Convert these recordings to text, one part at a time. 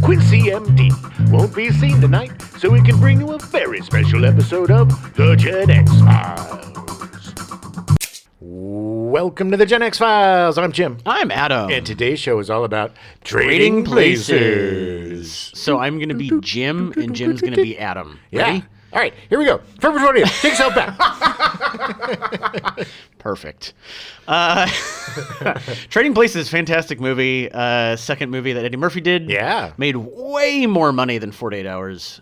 Quincy MD, won't be seen tonight, so we can bring you a very special episode of The Gen X Files. Welcome to The Gen X Files. I'm Jim. I'm Adam. And today's show is all about trading places. So I'm going to be Jim, and Jim's going to be Adam. Ready? Yeah. All right, here we go. February 20th. Take yourself back. Perfect. Trading Places, fantastic movie. Second movie that Eddie Murphy did. Yeah. Made way more money than 48 Hours.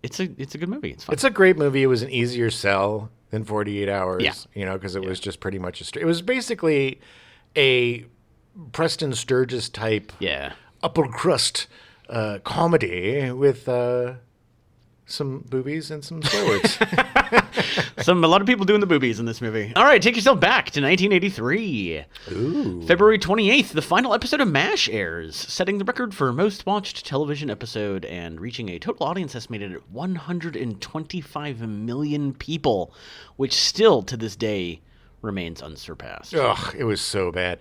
It's a good movie. It's fun. It's a great movie. It was an easier sell than 48 Hours. Yeah. You know, because it was just pretty much it was basically a Preston Sturges type upper crust comedy with some boobies and some swear words. A lot of people doing the boobies in this movie. All right, take yourself back to 1983. Ooh. February 28th, the final episode of Ameche airs, setting the record for most watched television episode and reaching a total audience estimated at 125 million people, which still to this day remains unsurpassed. Ugh, it was so bad.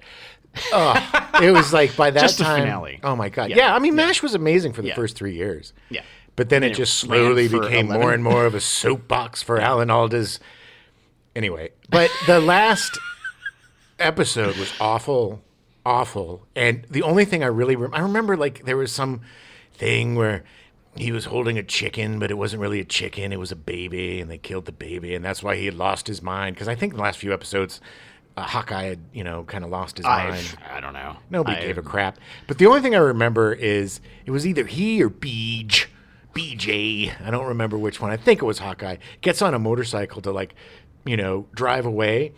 It was like by that Just the time. finale. Oh my God. Yeah, I mean, MASH was amazing for the first 3 years. Yeah. But then it just slowly ran for became 11. more and more of a soapbox for Alan Alda's. Anyway, but the last episode was awful. And the only thing I really I remember, like, there was some thing where he was holding a chicken, but it wasn't really a chicken. It was a baby, and they killed the baby, and that's why he had lost his mind. Because I think the last few episodes, Hawkeye had, kind of lost his mind. I don't know. Nobody gave a crap. But the only thing I remember is it was either he or BJ, I don't remember which one. I think it was Hawkeye. Gets on a motorcycle to drive away,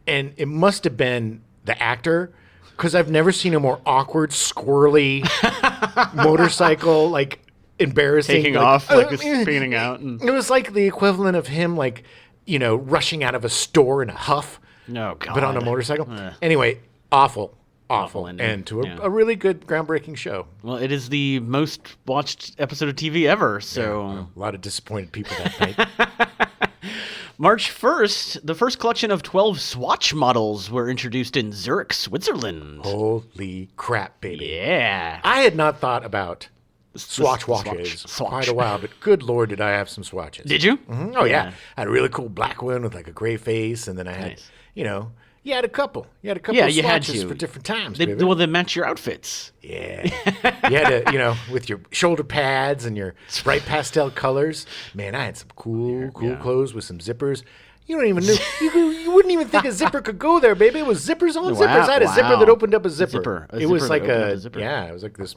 and it must have been the actor because I've never seen a more awkward, squirrely motorcycle embarrassing Taking off, spinning out. And... It was like the equivalent of him rushing out of a store in a huff. No, God. But on a motorcycle. Anyway, awful ending. and to a really good, groundbreaking show. Well, it is the most watched episode of TV ever, so... A lot of disappointed people that night. March 1st, the first collection of 12 Swatch models were introduced in Zurich, Switzerland. Holy crap, baby. Yeah. I had not thought about Swatch watches quite a while, but good Lord, did I have some swatches. Did you? Mm-hmm. Oh, yeah. I had a really cool black one with a gray face, and then I had, you had a couple. You had a couple of swatches for different times, baby. Well, they match your outfits. Yeah. You had to, with your shoulder pads and your bright pastel colors. Man, I had some cool clothes with some zippers. You don't even know. You wouldn't even think a zipper could go there, baby. It was zippers on zippers. I had a zipper that opened up a zipper. It was like it was like this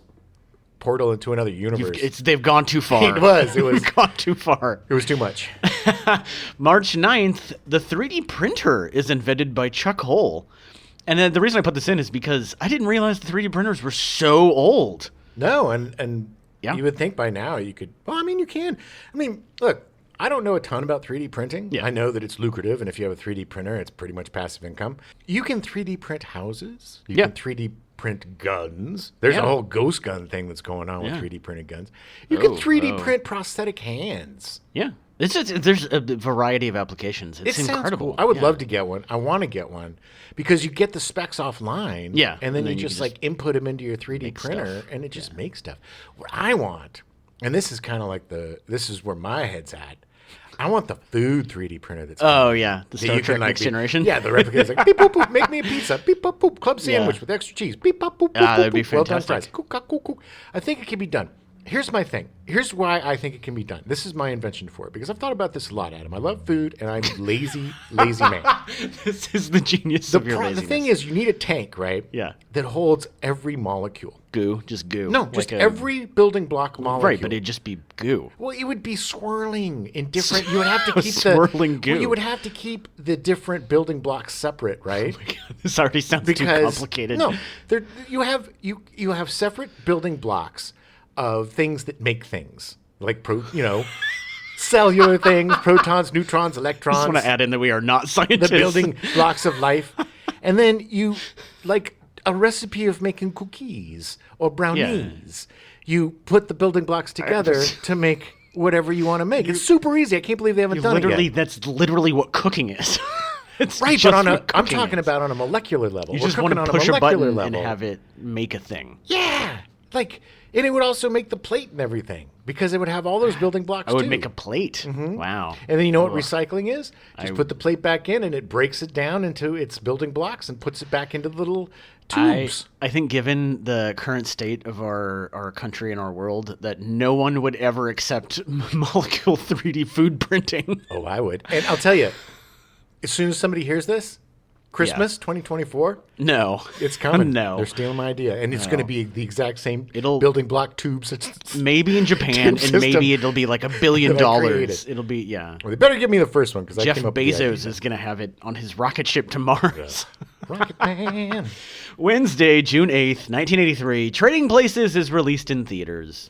portal into another universe. They've gone too far. It was gone too far. It was too much. March 9th, the 3D printer is invented by Chuck Hull. And then the reason I put this in is because I didn't realize the 3D printers were so old. No, and you would think by now you could. Well, I mean, you can. I mean, look, I don't know a ton about 3D printing. Yeah. I know that it's lucrative, and if you have a 3D printer, it's pretty much passive income. You can 3D print houses. You can 3D print guns. There's a whole ghost gun thing that's going on with 3D printed guns. You can 3D print prosthetic hands. Yeah. There's a variety of applications. It's incredible. Cool. I would love to get one. I want to get one because you get the specs offline. Yeah. And then you just input them into your 3D printer and it just makes stuff. What I want, and this is kind of like this is where my head's at. I want the food 3D printer that's the Star Trek Next Generation. Yeah, the replica is like beep boop boop, make me a pizza, beep boop boop, club sandwich with extra cheese, beep boop boop, that'd be well done fantastic. fries. Cook. I think it can be done. Here's my thing. Here's why I think it can be done. This is my invention for it because I've thought about this a lot, Adam. I love food and I'm lazy man. This is the genius of your laziness. The thing is, you need a tank, right? Yeah. That holds every molecule. Just goo. No, just every building block molecule. Right, but it'd just be goo. Well, it would be swirling in different. You would have to keep swirling goo. Well, you would have to keep the different building blocks separate, right? Oh my God, this already sounds too complicated. No, you have separate building blocks of things that make things like cellular things, protons, neutrons, electrons. I just want to add in that we are not scientists. The building blocks of life, and then you like a recipe of making cookies or brownies. You put the building blocks together to make whatever you want to make. It's super easy. I can't believe they haven't done it yet. That's literally what cooking is. It's right, but I'm talking about on a molecular level. You just want to push a button and have it make a thing. Yeah. Like, and it would also make the plate and everything because it would have all those building blocks I would too. make a plate. Wow. And then you know what Ugh. recycling is? Just put the plate back in and it breaks it down into its building blocks and puts it back into the little tubes. I think given the current state of our country and our world, that no one would ever accept molecule 3D food printing. Oh, I would. And I'll tell you, as soon as somebody hears this, Christmas 2024, No. it's coming. No. They're stealing my idea. And it's going to be the exact same It'll- building block tubes. Maybe in Japan, Tube and maybe system it'll be like $1 billion. that I created. It'll be, yeah. Well, they better give me the first one because I Jeff came up with the Bezos idea. is going to have it on his rocket ship to Mars. Rocket Man. Wednesday, June 8th, 1983, Trading Places is released in theaters.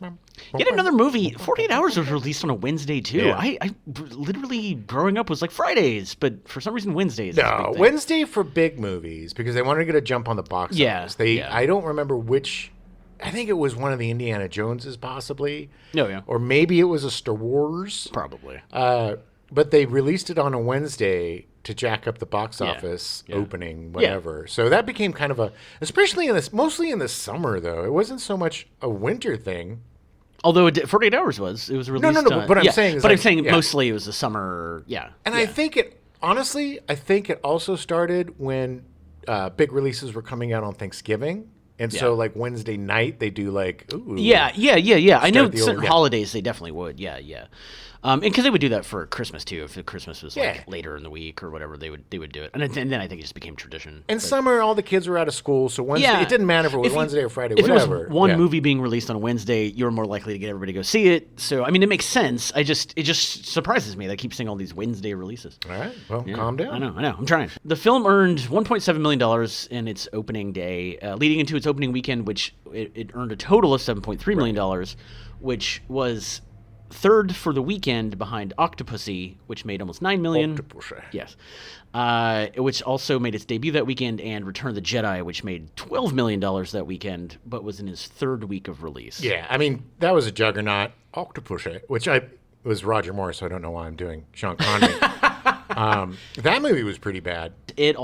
Yet another movie, 48 Hours, was released on a Wednesday, too. Yeah. I literally, growing up, was like Fridays, but for some reason, Wednesdays. is a No, big thing. Wednesday for big movies because they wanted to get a jump on the box Yeah, office. yeah. I don't remember which. I think it was one of the Indiana Joneses, possibly. Oh, yeah. Or maybe it was a Star Wars. Probably. But they released it on a Wednesday to jack up the box Yeah, office yeah. opening, whatever. So that became kind of a, especially in this, mostly in the summer though. It wasn't so much a winter thing. Although 48 Hours was. It was released no, but what I'm saying is But I'm like- saying yeah. mostly it was the summer, yeah. And yeah. I think it, honestly, I think it also started when big releases were coming out on Thanksgiving. And so, Yeah. like, Wednesday night, they do, like, ooh. Yeah. I know Start the old- certain yeah. holidays they definitely would. Yeah. And because they would do that for Christmas too. If Christmas was like Yeah. later in the week or whatever, they would do it. And then I think it just became tradition. And summer, all the kids were out of school, so Wednesday, Yeah. it didn't matter if it was If you- Wednesday or Friday, If whatever. it was one Yeah. movie being released on a Wednesday, you're more likely to get everybody to go see it. So I mean, it makes sense. It just surprises me that I keep seeing all these Wednesday releases. All right, well, Yeah, calm down. I know. I'm trying. The film earned $1.7 million in its opening day, leading into its opening weekend, which it earned a total of $7.3 million, which was third for the weekend behind Octopussy, which made almost $9 million. Octopussy. Yes. Which also made its debut that weekend, and Return of the Jedi, which made $12 million that weekend, but was in his third week of release. Yeah, I mean, that was a juggernaut. Octopussy, which it was Roger Moore, so I don't know why I'm doing Sean Connery. That movie was pretty bad. It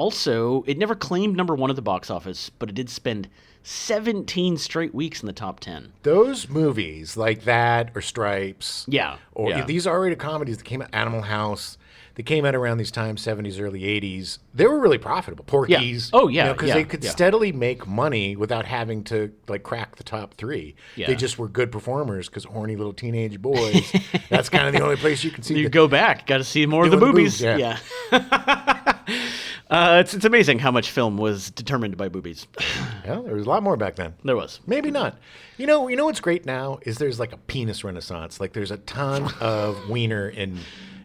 never claimed number one at the box office, but it did spend 17 straight weeks in the top 10. Those movies like that or Stripes. Yeah, Or yeah. these R-rated comedies that came out, Animal House, they came out around these times, 70s, early 80s. They were really profitable. Porky's. Oh, yeah, Because yeah, they could yeah. steadily make money without having to, like, crack the top three. Yeah. They just were good performers because horny little teenage boys. That's kind of the only place you can see You the- go back, got to see more of the Doing the boobies. boobs, yeah. It's amazing how much film was determined by boobies. Well, there was a lot more back then. There was. Maybe not. You know what's great now is there's like a penis renaissance. Like there's a ton of wiener in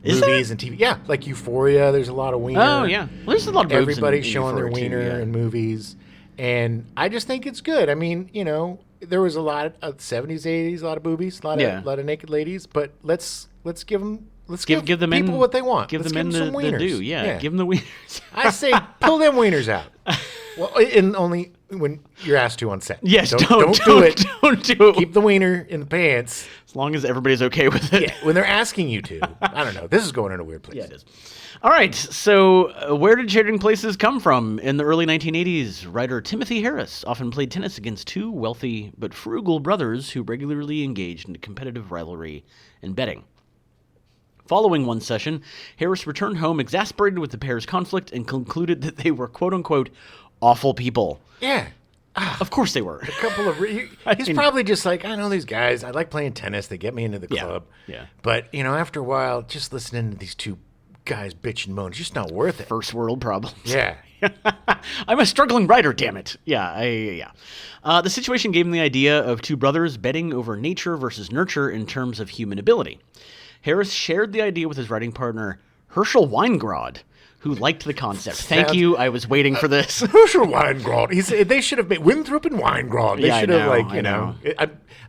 Is movies and TV. Yeah, like Euphoria. There's a lot of wiener. Oh yeah, well, there's a lot of boobs Everybody's in showing their Euphoria, too, wiener yeah. in movies, and I just think it's good. I mean, there was a lot of 70s, 80s, a lot of boobies, a lot of naked ladies. But let's give them. Let's give Give the men people what they want. Give Let's the men some the wieners. due. Yeah, give them the wieners. I say pull them wieners out. Well, and only when you're asked to on set. Yes, don't don't do it. Don't do it. Keep the wiener in the pants. As long as everybody's okay with it. Yeah, when they're asking you to. I don't know. This is going in a weird place. Yeah, it is. All right, so where did Trading Places come from? In the early 1980s, writer Timothy Harris often played tennis against two wealthy but frugal brothers who regularly engaged in competitive rivalry and betting. Following one session, Harris returned home exasperated with the pair's conflict and concluded that they were quote-unquote awful people. Yeah. Of course they were. A couple of. He's mean- probably just like, I know these guys. I like playing tennis. They get me into the Yeah, club. yeah. But, after a while, just listening to these two guys bitch and moan, it's just not worth it. First world problems. Yeah. I'm a struggling writer, damn it. Yeah. The situation gave him the idea of two brothers betting over nature versus nurture in terms of human ability. Harris shared the idea with his writing partner, Herschel Weingrod, who liked the concept. Thank you. I was waiting for this. Herschel Weingrod. They should have made Winthrop and Weingrod. They Yeah, I should have, know, like, I know.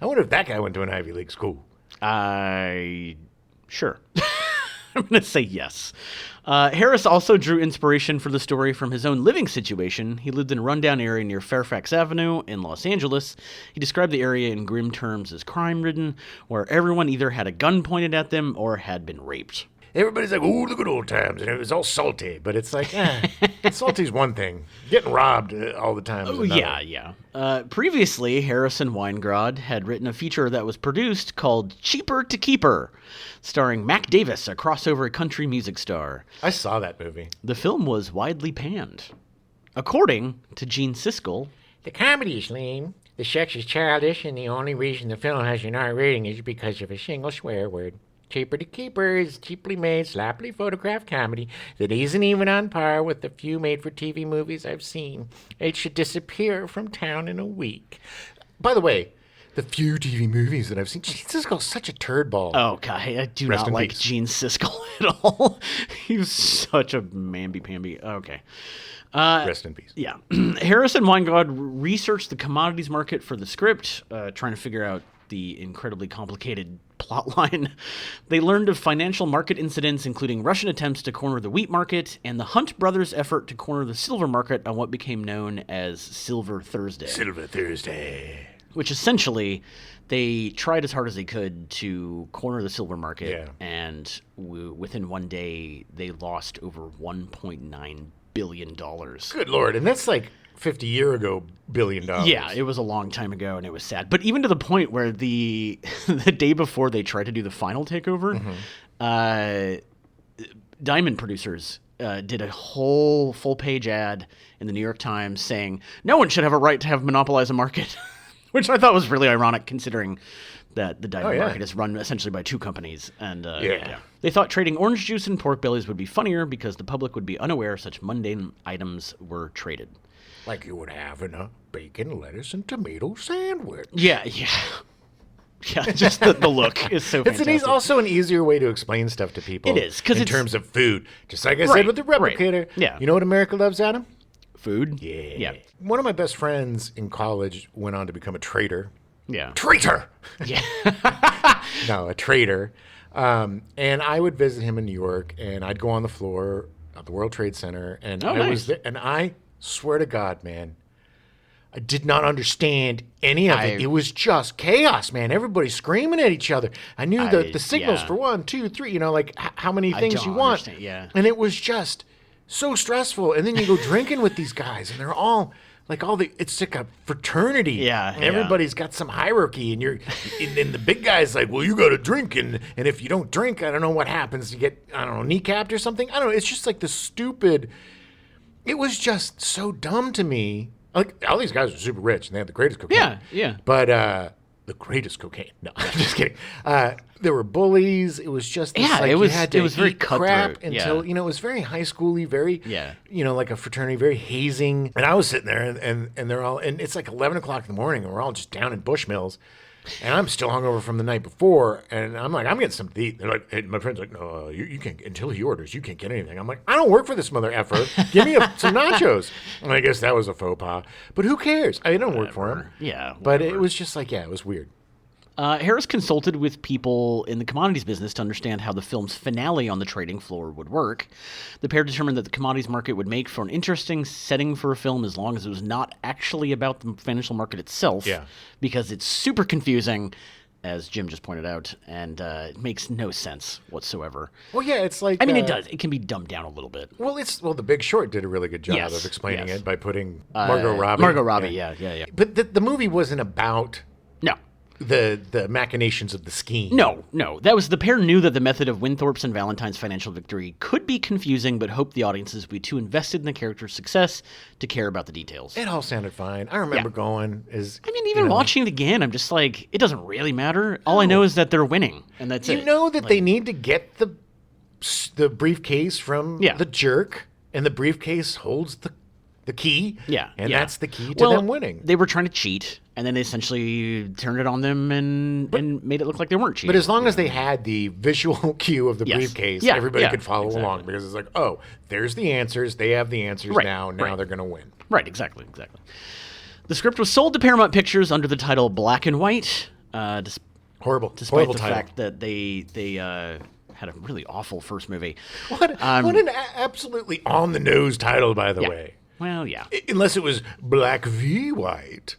I wonder if that guy went to an Ivy League school. Sure. I'm going to say yes. Harris also drew inspiration for the story from his own living situation. He lived in a rundown area near Fairfax Avenue in Los Angeles. He described the area in grim terms as crime-ridden, where everyone either had a gun pointed at them or had been raped. everybody's like, "Ooh, the good old times," and it was all salty. But it's like, salty's one thing. Getting robbed all the time is another. Yeah. Previously, Harrison Weingrod had written a feature that was produced called Cheaper to Keeper, starring Mac Davis, a crossover country music star. I saw that movie. The film was widely panned. According to Gene Siskel, the comedy is lame, the sex is childish, and the only reason the film has an R rating is because of a single swear word. Cheaper to Keeper is cheaply made, sloppily photographed comedy that isn't even on par with the few made-for-TV movies I've seen. It should disappear from town in a week. By the way, the few TV movies that I've seen, Gene Siskel's such a turd ball. Oh, God, I do Rest not in like peace. Gene Siskel at all. He was such a mamby-pamby. Okay. Rest in peace. Yeah. Harrison Weingrod researched the commodities market for the script, trying to figure out the incredibly complicated plotline. They learned of financial market incidents, including Russian attempts to corner the wheat market and the Hunt brothers' effort to corner the silver market on what became known as Silver Thursday. Silver Thursday. Which essentially, they tried as hard as they could to corner the silver market, and within one day, they lost over $1.9 billion. Good Lord. And that's like 50 years ago, $1 billion. Yeah, it was a long time ago, and it was sad. But even to the point where the day before they tried to do the final takeover, Diamond producers did a whole full-page ad in the New York Times saying, no one should have a right to have monopolize a market, which I thought was really ironic considering that the diamond market is run essentially by two companies. And they thought trading orange juice and pork bellies would be funnier because the public would be unaware such mundane items were traded. Like you would have in a bacon, lettuce, and tomato sandwich. Yeah. Yeah, just the look is so fantastic. It's also an easier way to explain stuff to people. It is, because in terms of food. Just like I said with the replicator. Right. Yeah. You know what America loves, Adam? Food? Yeah. One of my best friends in college went on to become a trader. Yeah. Traitor! Yeah. No, a trader. And I would visit him in New York, and I'd go on the floor at the World Trade Center, and was there, and I swear to God, man, I did not understand any of it. It was just chaos, man. Everybody screaming at each other. I knew the signals for 1, 2, 3, you know, like how many things you want. And it was just so stressful. And then you go drinking with these guys, and they're all like it's like a fraternity. Yeah. And everybody's got some hierarchy, and and the big guy's like, well, you got to drink, and if you don't drink, I don't know what happens. You get, I don't know, kneecapped or something. I don't know. It's just like the stupid. It was just so dumb to me. Like, all these guys are super rich, and they have the greatest cocaine. Yeah. But the greatest cocaine. No, I'm just kidding. There were bullies. It was just this, it was you had to very eat crap cutthroat. until it was very high schooly, very like a fraternity, very hazing. And I was sitting there, and they're all, and it's like 11 o'clock in the morning, and we're all just down in Bushmills. And I'm still hungover from the night before, and I'm like, I'm getting something to eat. They're like, hey, my friend's like, no, you can't, until he orders, you can't get anything. I'm like, I don't work for this mother effer. Give me some nachos. And I guess that was a faux pas. But who cares? I don't work for him. Yeah. But it was just like, it was weird. Harris consulted with people in the commodities business to understand how the film's finale on the trading floor would work. The pair determined that the commodities market would make for an interesting setting for a film as long as it was not actually about the financial market itself. Yeah. Because it's super confusing, as Jim just pointed out, and it makes no sense whatsoever. Well, yeah, it's like... I mean, it does. It can be dumbed down a little bit. Well, The Big Short did a really good job of explaining it by putting Margot Robbie. Margot Robbie, yeah. But the movie wasn't about... No. The machinations of the scheme. No. The pair knew that the method of Winthorpe's and Valentine's financial victory could be confusing, but hoped the audiences would be too invested in the character's success to care about the details. It all sounded fine. I remember going even watching it again, I'm just like, it doesn't really matter. All I know is that they're winning, and that's it. You know that they need to get the briefcase from the jerk, and the briefcase holds the key. Yeah. And that's the key to them winning. They were trying to cheat, and then they essentially turned it on them and made it look like they weren't cheating. But as long as they had the visual cue of the briefcase, everybody could follow along, because it's like, oh, there's the answers. They have the answers now. Now they're going to win. Right, exactly. The script was sold to Paramount Pictures under the title Black and White. Horrible. Despite the title. fact that they had a really awful first movie. What an absolutely on-the-nose title, by the way. Well, yeah. Unless it was Black v. White.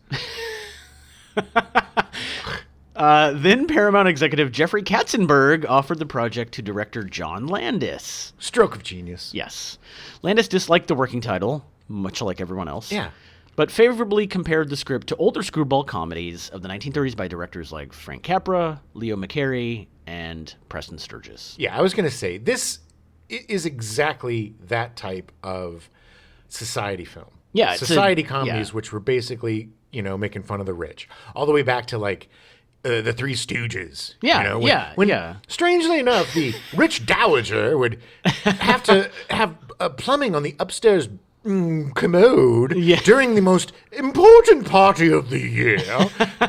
Then Paramount executive Jeffrey Katzenberg offered the project to director John Landis. Stroke of genius. Yes. Landis disliked the working title, much like everyone else. Yeah. But favorably compared the script to older screwball comedies of the 1930s by directors like Frank Capra, Leo McCarey, and Preston Sturges. Yeah, I was going to say, this is exactly that type of society film. Yeah, society comedies, which were basically, making fun of the rich. All the way back to, like, the Three Stooges. Yeah, when, strangely enough, the rich dowager would have to have plumbing on the upstairs commode during the most important party of the year.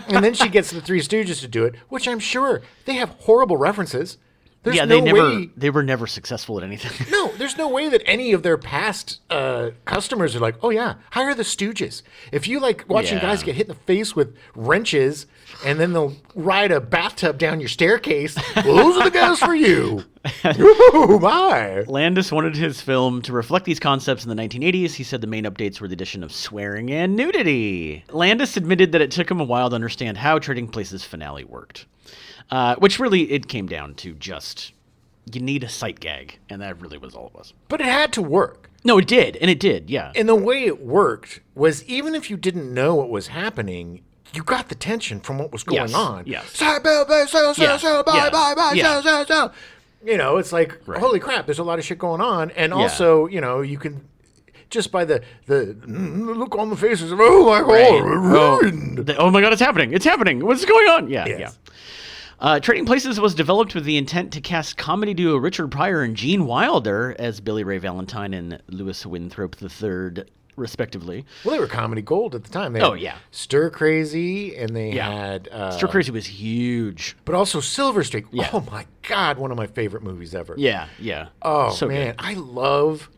And then she gets the Three Stooges to do it, which I'm sure they have horrible references. They were never successful at anything. No, there's no way that any of their past customers are like, oh yeah, hire the Stooges. If you like watching guys get hit in the face with wrenches and then they'll ride a bathtub down your staircase, well, those are the guys for you. Ooh, my. Landis wanted his film to reflect these concepts in the 1980s. He said the main updates were the addition of swearing and nudity. Landis admitted that it took him a while to understand how Trading Places' finale worked. Which really, it came down to just, you need a sight gag, and that really was all it was. But it had to work. No, it did, yeah. And the way it worked was, even if you didn't know what was happening, you got the tension from what was going on. Yes. Sell, it's like, holy crap, there's a lot of shit going on. And also, you can, just by the look on the faces of, oh my God, oh my God, it's happening. What's going on? Yeah. Trading Places was developed with the intent to cast comedy duo Richard Pryor and Gene Wilder as Billy Ray Valentine and Louis Winthrop III, respectively. Well, they were comedy gold at the time. They had Stir Crazy, and they had... Stir Crazy was huge. But also Silver Streak. Yeah. Oh, my God, one of my favorite movies ever. Yeah. Oh, so man, good. I love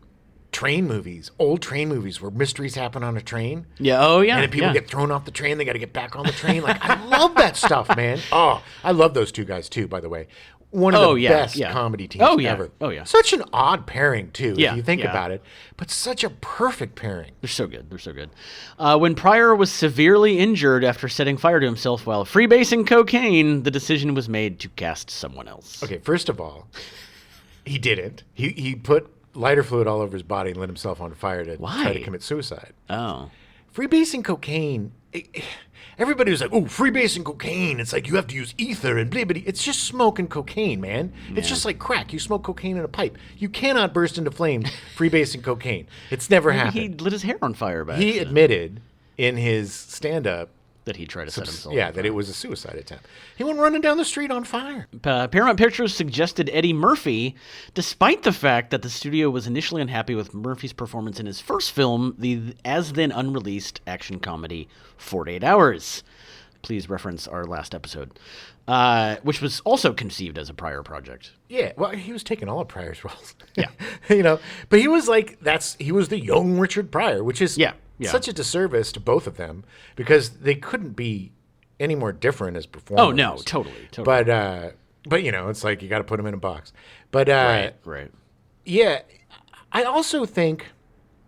train movies, old train movies where mysteries happen on a train. Yeah, oh yeah. And then people get thrown off the train, they got to get back on the train. Like, I love that stuff, man. Oh, I love those two guys, too, by the way. One of the best comedy teams ever. Oh, yeah. Such an odd pairing, too, if you think about it. But such a perfect pairing. They're so good. When Pryor was severely injured after setting fire to himself while freebasing cocaine, the decision was made to cast someone else. Okay, first of all, he didn't. He put lighter fluid all over his body and lit himself on fire to try to commit suicide. Oh. Freebasing cocaine, everybody was like, oh, freebasing cocaine. It's like you have to use ether and blah, blah, blah. It's just smoking cocaine, man. It's just like crack. You smoke cocaine in a pipe. You cannot burst into flames freebasing cocaine. It's never happened. He lit his hair on fire back He admitted in his stand-up that he tried to set himself on fire. That it was a suicide attempt. He went running down the street on fire. Paramount Pictures suggested Eddie Murphy, despite the fact that the studio was initially unhappy with Murphy's performance in his first film, the as-then unreleased action comedy 48 Hours. Please reference our last episode, which was also conceived as a Pryor project. Yeah, well, he was taking all of Pryor's roles. Yeah. But he was like, he was the young Richard Pryor, which is such a disservice to both of them because they couldn't be any more different as performers. Oh, no, totally. But it's like you got to put them in a box. But right. Yeah, I also think,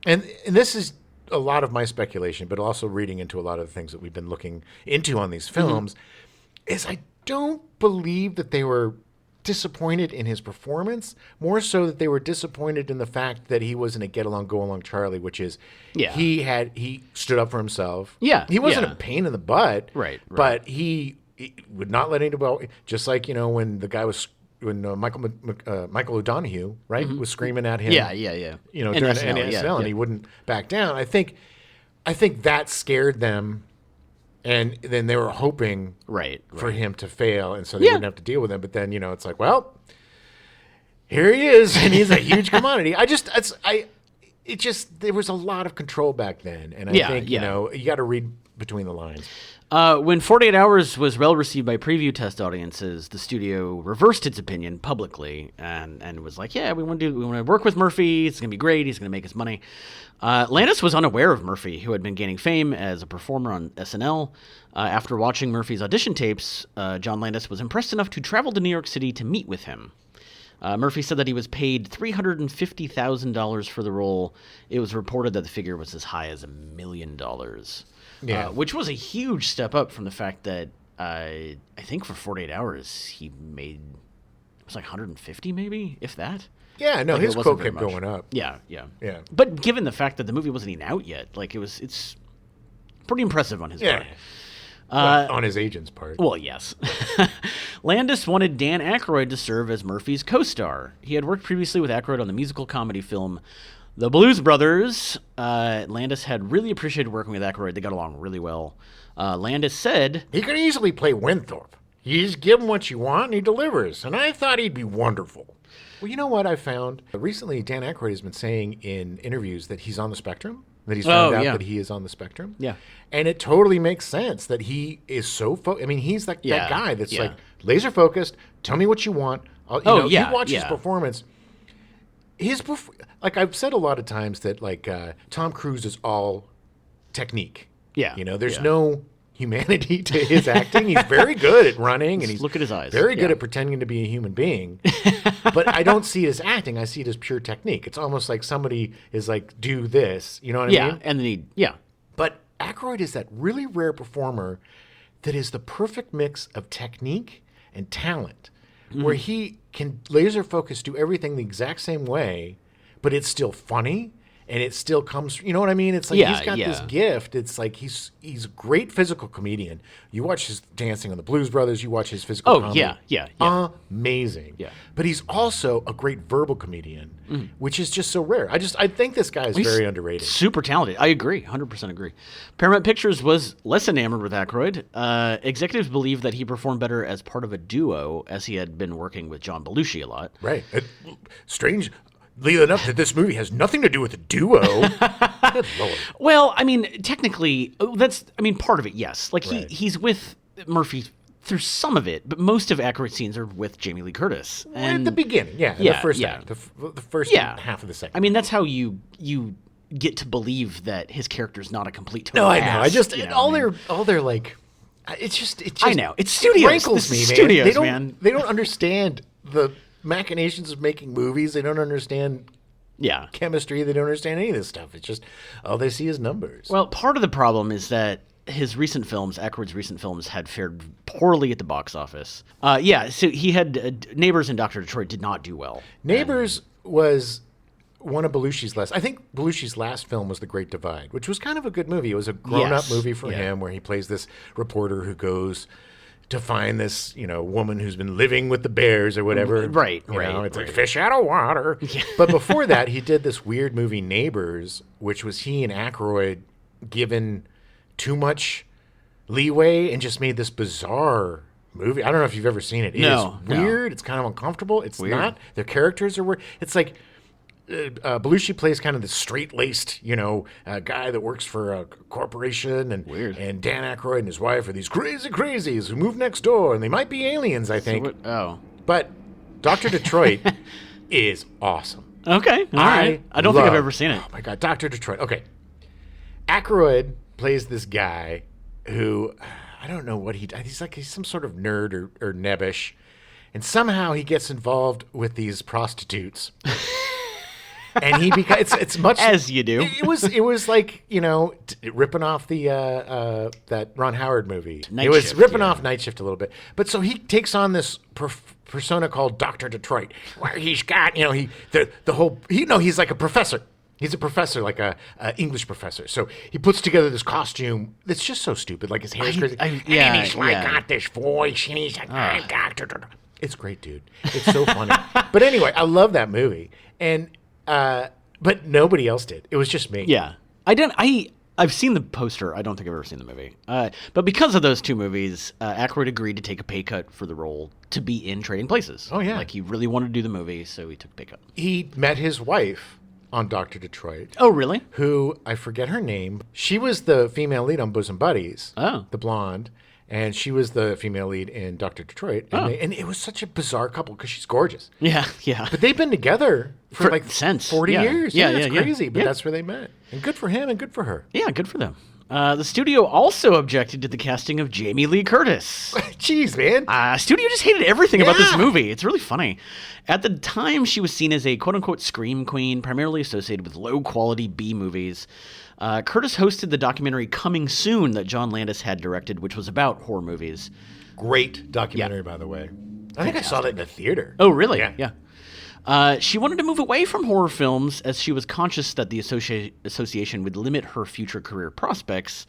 and this is a lot of my speculation, but also reading into a lot of the things that we've been looking into on these films, is I don't believe that they were disappointed in his performance, more so that they were disappointed in the fact that he wasn't a get along, go along Charlie, which is he stood up for himself. Yeah. He wasn't a pain in the butt. Right. But he would not let anybody, just like, when the guy was, when Michael O'Donoghue, right, was screaming at him. Yeah. During SNL, and he wouldn't back down. I think that scared them. And then they were hoping for him to fail, and so they wouldn't have to deal with him. But then, it's like, well, here he is, and he's a huge commodity. There was a lot of control back then, and I think, you got to read between the lines. When 48 Hours was well received by preview test audiences, the studio reversed its opinion publicly and was like, "Yeah, we want to work with Murphy. It's going to be great. He's going to make us money." Landis was unaware of Murphy, who had been gaining fame as a performer on SNL. After watching Murphy's audition tapes, John Landis was impressed enough to travel to New York City to meet with him. Murphy said that he was paid $350,000 for the role. It was reported that the figure was as high as $1 million. Which was a huge step up from the fact that I think for 48 hours he made, it was like 150 maybe, if that. Yeah, no, Like, his it wasn't quote very kept much. going up. Yeah. Yeah. But given the fact that the movie wasn't even out yet, like it's pretty impressive on his part. Well, on his agent's part. Well, yes. Landis wanted Dan Aykroyd to serve as Murphy's co-star. He had worked previously with Aykroyd on the musical comedy film The Blues Brothers. Landis had really appreciated working with Aykroyd. They got along really well. Landis said, He could easily play Winthorpe. You just give him what you want and he delivers. And I thought he'd be wonderful. Well, you know what I found? Recently, Dan Aykroyd has been saying in interviews that he's on the spectrum, that he's found out that he is on the spectrum. Yeah. And it totally makes sense that he is so I mean, he's that guy that's like laser focused. Tell me what you want. You watch his performance. Like I've said a lot of times that like Tom Cruise is all technique. Yeah. There's no humanity to his acting. He's very good at running, and he's look at his eyes. Very good at pretending to be a human being. But I don't see it as acting. I see it as pure technique. It's almost like somebody is like, do this. You know what I mean? Yeah, and then But Aykroyd is that really rare performer that is the perfect mix of technique and talent, where he can laser focus, do everything the exact same way, but it's still funny. And it still comes, you know what I mean? It's like he's got this gift. It's like he's a great physical comedian. You watch his dancing on the Blues Brothers. You watch his physical comedy. Yeah. Amazing. Yeah. But he's also a great verbal comedian, which is just so rare. I think this guy is very underrated. Super talented. I agree. 100% agree. Paramount Pictures was less enamored with Aykroyd. Executives believe that he performed better as part of a duo, as he had been working with John Belushi a lot. Right. Strangely enough that this movie has nothing to do with a duo. Good Lord. Well, I mean, technically, part of it, yes. Like, he's with Murphy through some of it, but most of Aykroyd's scenes are with Jamie Lee Curtis. And at the beginning, the first act, the first half of the second. I mean, that's how you get to believe that his character's not a complete total No, I ass, know. All their like, it's just. I know. It's studios. Rankles me, man. Studios, man. They don't understand the machinations of making movies. They don't understand chemistry. They don't understand any of this stuff. It's just all they see is numbers. Well, part of the problem is that Aykroyd's recent films had fared poorly at the box office. So he had Neighbors and Dr. Detroit did not do well. Neighbors was one of Belushi's last. I think Belushi's last film was The Great Divide, which was kind of a good movie. It was a grown-up movie for him, where he plays this reporter who goes to find this, woman who's been living with the bears or whatever. Right. It's like fish out of water. Yeah. But before that, he did this weird movie, Neighbors, which was he and Aykroyd given too much leeway and just made this bizarre movie. I don't know if you've ever seen it. It's weird. It's kind of uncomfortable. It's weird. Not. Their characters are weird. It's like Belushi plays kind of the straight-laced, guy that works for a corporation, and weird. And Dan Aykroyd and his wife are these crazy crazies who move next door, and they might be aliens, I think. But Dr. Detroit is awesome. Okay, all right. I don't think I've ever seen it. Oh my God, Dr. Detroit. Okay, Aykroyd plays this guy who I don't know what he does. He's some sort of nerd or nebbish, and somehow he gets involved with these prostitutes. And he it's much as you do. It was like ripping off the that Ron Howard movie. Night it was Shift, ripping off Night Shift a little bit. But so he takes on this persona called Dr. Detroit, where he's got he's like a professor. He's a professor, like a English professor. So he puts together this costume that's just so stupid. Like his hair is crazy. And he's got this voice, and he's like, I'm Dr. Detroit. It's great, dude. It's so funny. But anyway, I love that movie. And but nobody else did. It was just me. Yeah. I've seen the poster. I don't think I've ever seen the movie. But because of those two movies, Aykroyd agreed to take a pay cut for the role to be in Trading Places. Oh, yeah. Like, he really wanted to do the movie, so he took a pay cut. He met his wife on Dr. Detroit. Oh, really? Who, I forget her name. She was the female lead on Bosom Buddies. Oh. The blonde. And she was the female lead in Dr. Detroit. And, and it was such a bizarre couple because she's gorgeous. Yeah, yeah. But they've been together for like since 40 yeah. years. Yeah, It's yeah, crazy, but yeah. that's where they met. And good for him and good for her. Yeah, good for them. The studio also objected to the casting of Jamie Lee Curtis. Jeez, man. Studio just hated everything about this Yeah. movie. It's really funny. At the time, she was seen as a quote-unquote scream queen, primarily associated with low-quality B movies. Curtis hosted the documentary Coming Soon that John Landis had directed, which was about horror movies. Great documentary, by the way. I think I saw that in the theater. Oh, really? Yeah. She wanted to move away from horror films as she was conscious that the association would limit her future career prospects.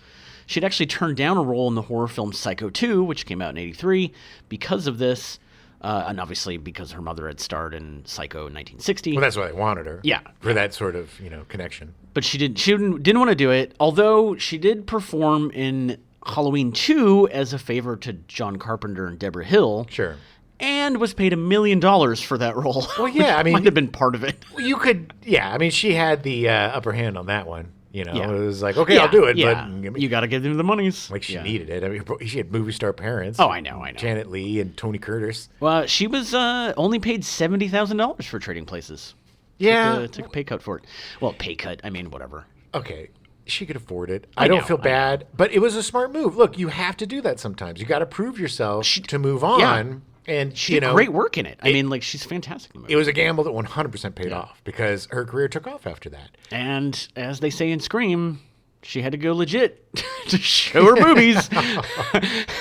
She'd actually turned down a role in the horror film Psycho 2, which came out in '83, because of this, and obviously because her mother had starred in Psycho in 1960. Well, that's why they wanted her. Yeah. For that sort of, connection. But she didn't want to do it, although she did perform in Halloween 2 as a favor to John Carpenter and Deborah Hill. Sure. And was paid $1 million for that role. Well, yeah, I mean... might have been part of it. You could... Yeah, I mean, she had the upper hand on that one. Yeah. It was like, okay, I'll do it, yeah. but... You got to give them the monies. Like, she needed it. I mean, she had movie star parents. Oh, I know. Janet Leigh and Tony Curtis. Well, she was only paid $70,000 for Trading Places. Yeah. Took a pay cut for it. Well, pay cut. I mean, whatever. Okay. She could afford it. I I don't know, feel bad, but it was a smart move. Look, you have to do that sometimes. You got to prove yourself to move on. Yeah. And, She did great work in it. I mean, like, she's fantastic in the movie. It was a gamble that 100% paid off because her career took off after that. And as they say in Scream, she had to go legit to show her movies.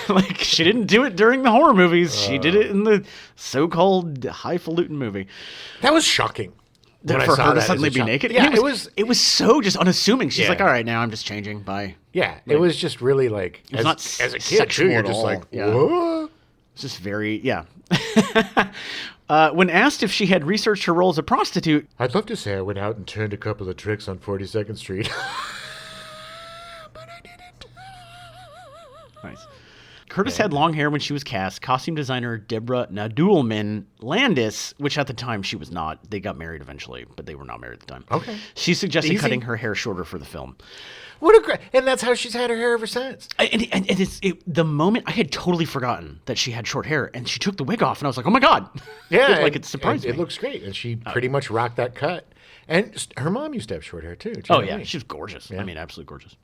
Like, she didn't do it during the horror movies. She did it in the so-called highfalutin movie. That was shocking. When I For saw her to that suddenly as a be child. naked? Yeah, And it was so just unassuming. She's Yeah. like, all right, now I'm just changing. Bye. Yeah, it was just really like, was not as a kid, sexual too, you're at just all. like, Yeah. what? It's just very, yeah. When asked if she had researched her role as a prostitute, I'd love to say I went out and turned a couple of tricks on 42nd Street. But I didn't. nice. Curtis had long hair when she was cast. Costume designer Deborah Naduelman Landis, which at the time she was not. They got married eventually, but they were not married at the time. Okay. She suggested Easy. cutting her hair shorter for the film. What a great, and that's how she's had her hair ever since. And the moment I had totally forgotten that she had short hair, and she took the wig off, and I was like, "Oh my god!" Yeah, like and- it surprised and me. It looks great, and she pretty much rocked that cut. And her mom used to have short hair too. Oh Janet yeah, Leigh. she was gorgeous. I mean, absolutely gorgeous.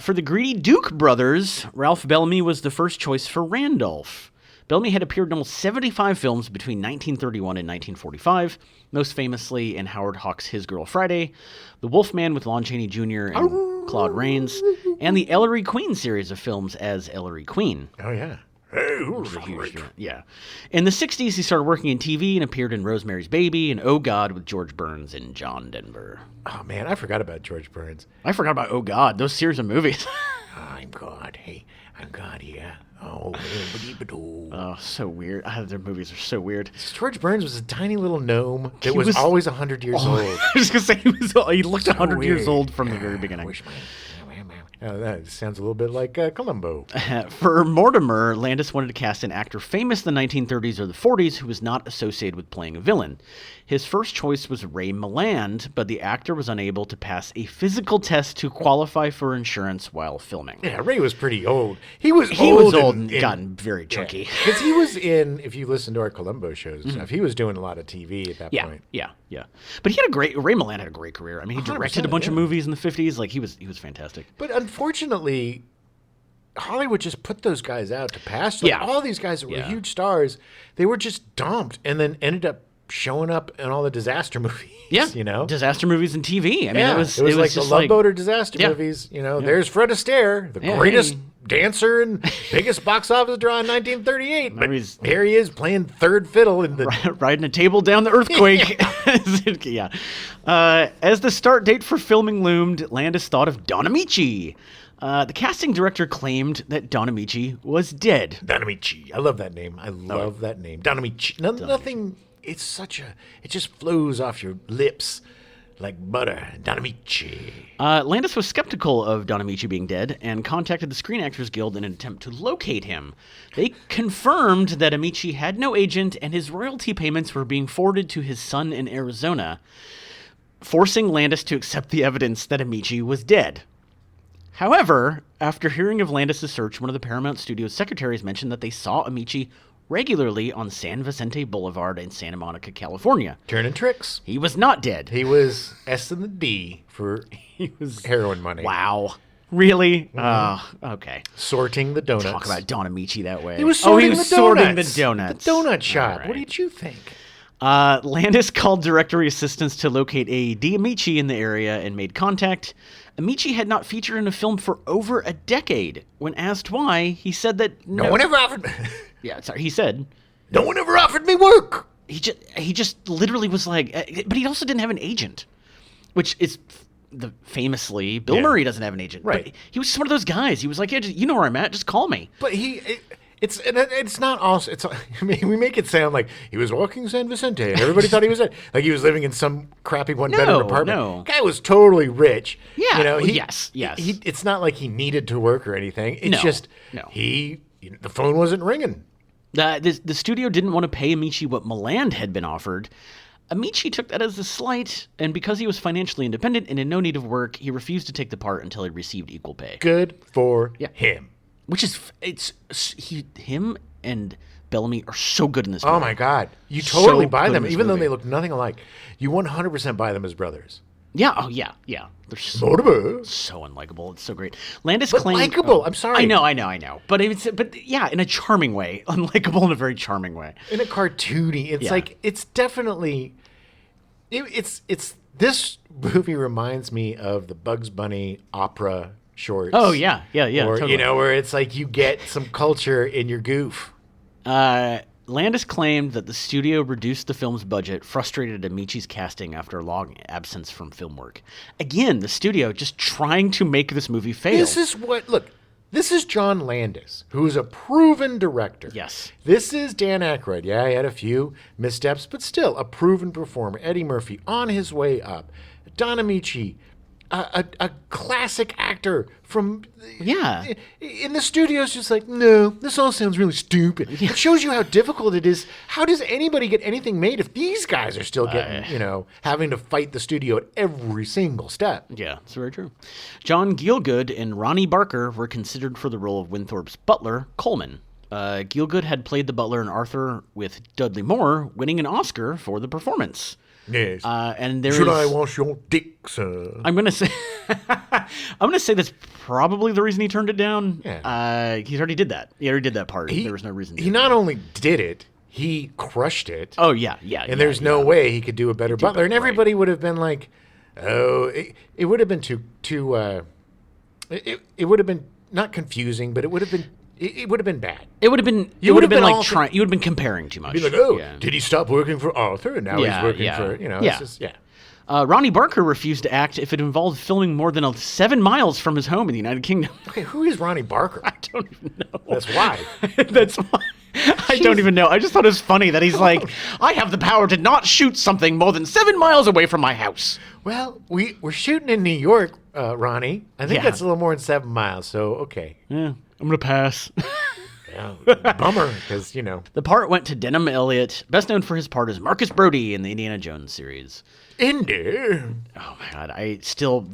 For the greedy Duke brothers, Ralph Bellamy was the first choice for Randolph. Bellamy had appeared in almost 75 films between 1931 and 1945, most famously in Howard Hawks' His Girl Friday, The Wolfman with Lon Chaney Jr. and Claude Rains, and the Ellery Queen series of films as Ellery Queen. Oh yeah. Was a huge deal. Yeah. In the 60s, he started working in TV and appeared in Rosemary's Baby and Oh God with George Burns and John Denver. Oh man, I forgot about George Burns. I forgot about Oh God, those series of movies. I'm God. Hey, I'm God. Yeah. Oh. Oh, so weird. Their movies are so weird. George Burns was a tiny little gnome that He was, was- always 100 years old. I was gonna say he looked 100 years weird. old from the very beginning. That sounds a little bit like Columbo. For Mortimer, Landis wanted to cast an actor famous in the 1930s or the 40s who was not associated with playing a villain. His first choice was Ray Milland, but the actor was unable to pass a physical test to qualify for insurance while filming. Yeah, Ray was pretty old. He was old and gotten very chunky. Because he was in, if you listen to our Columbo shows and stuff, he was doing a lot of TV at that point. Yeah. But Ray Milland had a great career. I mean, he directed a bunch of 100%, movies in the 50s. Like, he was fantastic. But unfortunately, Hollywood just put those guys out to pasture. Yeah. All these guys that were huge stars, they were just dumped and then ended up showing up in all the disaster movies. Yeah, You know? disaster movies and TV. I mean, Yeah, it was like the just Love Boat or disaster Yeah. movies. You know, there's Fred Astaire, the Yeah, greatest hey. dancer and biggest box office draw in 1938. But he's- here he is playing third fiddle in the. riding a table down the earthquake. Yeah. As the start date for filming loomed, Landis thought of Don Ameche. The casting director claimed that Don Ameche was dead. Don Ameche. I love that name. I love that name. Don Ameche. Nothing. It's such a. It just flows off your lips like butter. Don Ameche. Landis was skeptical of Don Ameche being dead and contacted the Screen Actors Guild in an attempt to locate him. They confirmed that Ameche had no agent and his royalty payments were being forwarded to his son in Arizona, forcing Landis to accept the evidence that Ameche was dead. However, after hearing of Landis' search, one of the Paramount Studios secretaries mentioned that they saw Ameche regularly on San Vicente Boulevard in Santa Monica, California. Turning tricks. He was not dead. He was S and the D for heroin money. Wow. Really? Okay. Sorting the donuts. Talk about Don Ameche that way. He was sorting the sorting donuts. the donuts. The donut shop. Right. What did you think? Landis called directory assistants to locate a D. Ameche in the area and made contact. Ameche had not featured in a film for over a decade. When asked why, he said that No one ever offered. he said No one ever offered me work. he just literally was like, but he also didn't have an agent, which is famously Bill Murray doesn't have an agent. Right. But he was just one of those guys. He was like, yeah, you know where I'm at. Just call me. But it's not also. I mean, we make it sound like he was walking San Vicente and everybody thought he was like he was living in some crappy one-bedroom apartment. No. Guy was totally rich. Yeah. You know, Yes. It's not like he needed to work or anything. It's No. just No. the phone wasn't ringing. The studio didn't want to pay Ameche what Milland had been offered. Ameche took that as a slight, and because he was financially independent and in no need of work, he refused to take the part until he received equal pay. Good for him. Which is, him and Bellamy are so good in this movie. Oh my God. You totally So buy good in them, this even though movie. they look nothing alike. You 100% buy them as brothers. Yeah, oh yeah. They're so unlikable. It's so great. Landis But claimed... likable, I'm sorry. I know. But yeah, in a charming way. Unlikable in a very charming way. In a cartoony, it's like, it's definitely... It's this movie reminds me of the Bugs Bunny opera shorts. Oh, yeah, Or, totally. where it's like you get some culture in your goof. Landis claimed that the studio reduced the film's budget, frustrated Ameche's casting after a long absence from film work. Again, the studio just trying to make this movie fail. This is John Landis, who's a proven director. Yes. This is Dan Aykroyd. Yeah, he had a few missteps, but still a proven performer. Eddie Murphy on his way up. Don Ameche, a classic actor from... Yeah. In the studio's just like, no, this all sounds really stupid. It shows you how difficult it is. How does anybody get anything made if these guys are still getting, having to fight the studio at every single step? Yeah, it's very true. John Gielgud and Ronnie Barker were considered for the role of Winthorpe's butler, Coleman. Gielgud had played the butler in Arthur with Dudley Moore, winning an Oscar for the performance. Yes. And there Should is, I wash your dick, sir? I'm gonna say that's probably the reason he turned it down. Yeah. He already did that. He already did that part. There was no reason. He not only did it, he crushed it. Oh yeah. And there's no way he could do a better butler. And everybody would have been like, oh, it would have been too it would have been not confusing, but it would have been bad. It would have been. You would have been like trying. You would have been comparing too much. Be like, oh, did he stop working for Arthur and now he's working for It's just, Ronnie Barker refused to act if it involved filming more than 7 miles from his home in the United Kingdom. Okay, who is Ronnie Barker? I don't even know. That's why. That's why. I don't even know. I just thought it was funny that he's like, I have the power to not shoot something more than 7 miles away from my house. Well, we're shooting in New York, Ronnie. I think that's a little more than 7 miles, so okay. Yeah, I'm going to pass. Yeah, bummer, because, The part went to Denham Elliott, best known for his part as Marcus Brody in the Indiana Jones series. Indy. Oh my God!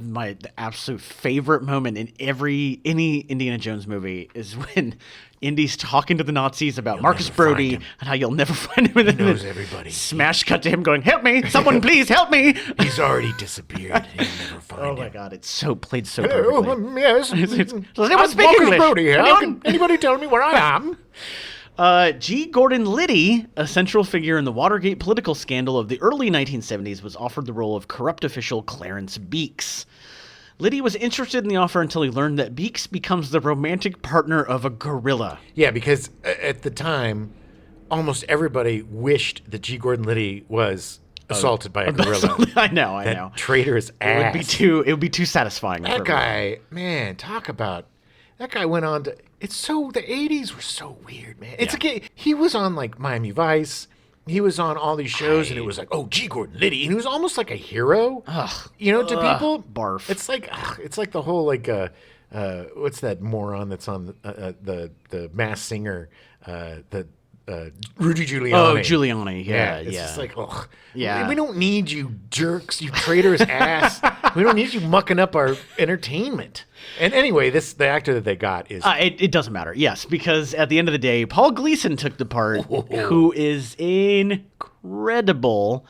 My absolute favorite moment in any Indiana Jones movie is when Indy's talking to the Nazis about Marcus Brody and how you'll never find him. He knows everybody. Smash cut to him going, "Help me! Someone please help me!" He's already disappeared. You'll never find him. Oh my God! It's played so Hello, perfectly. yes. Anyone I'm speak Marcus English? Brody here. Anyone? Can anybody tell me where I am? G. Gordon Liddy, a central figure in the Watergate political scandal of the early 1970s, was offered the role of corrupt official Clarence Beeks. Liddy was interested in the offer until he learned that Beeks becomes the romantic partner of a gorilla. Yeah, because at the time, almost everybody wished that G. Gordon Liddy was assaulted by a gorilla. I know. That traitorous ass. It would be too satisfying. That guy, man, that guy went on to... the 80s were so weird, man. It's he was on like Miami Vice. He was on all these shows and it was like, oh, G. Gordon Liddy. And he was almost like a hero, to people. Barf. It's like the whole what's that moron that's on the Masked Singer, Rudy Giuliani. Oh, Giuliani. Yeah, It's just like, ugh. Yeah. We don't need you jerks, you traitorous ass. We don't need you mucking up our entertainment. And anyway, the actor that they got is... It doesn't matter, yes, because at the end of the day, Paul Gleason took the part, who is incredible.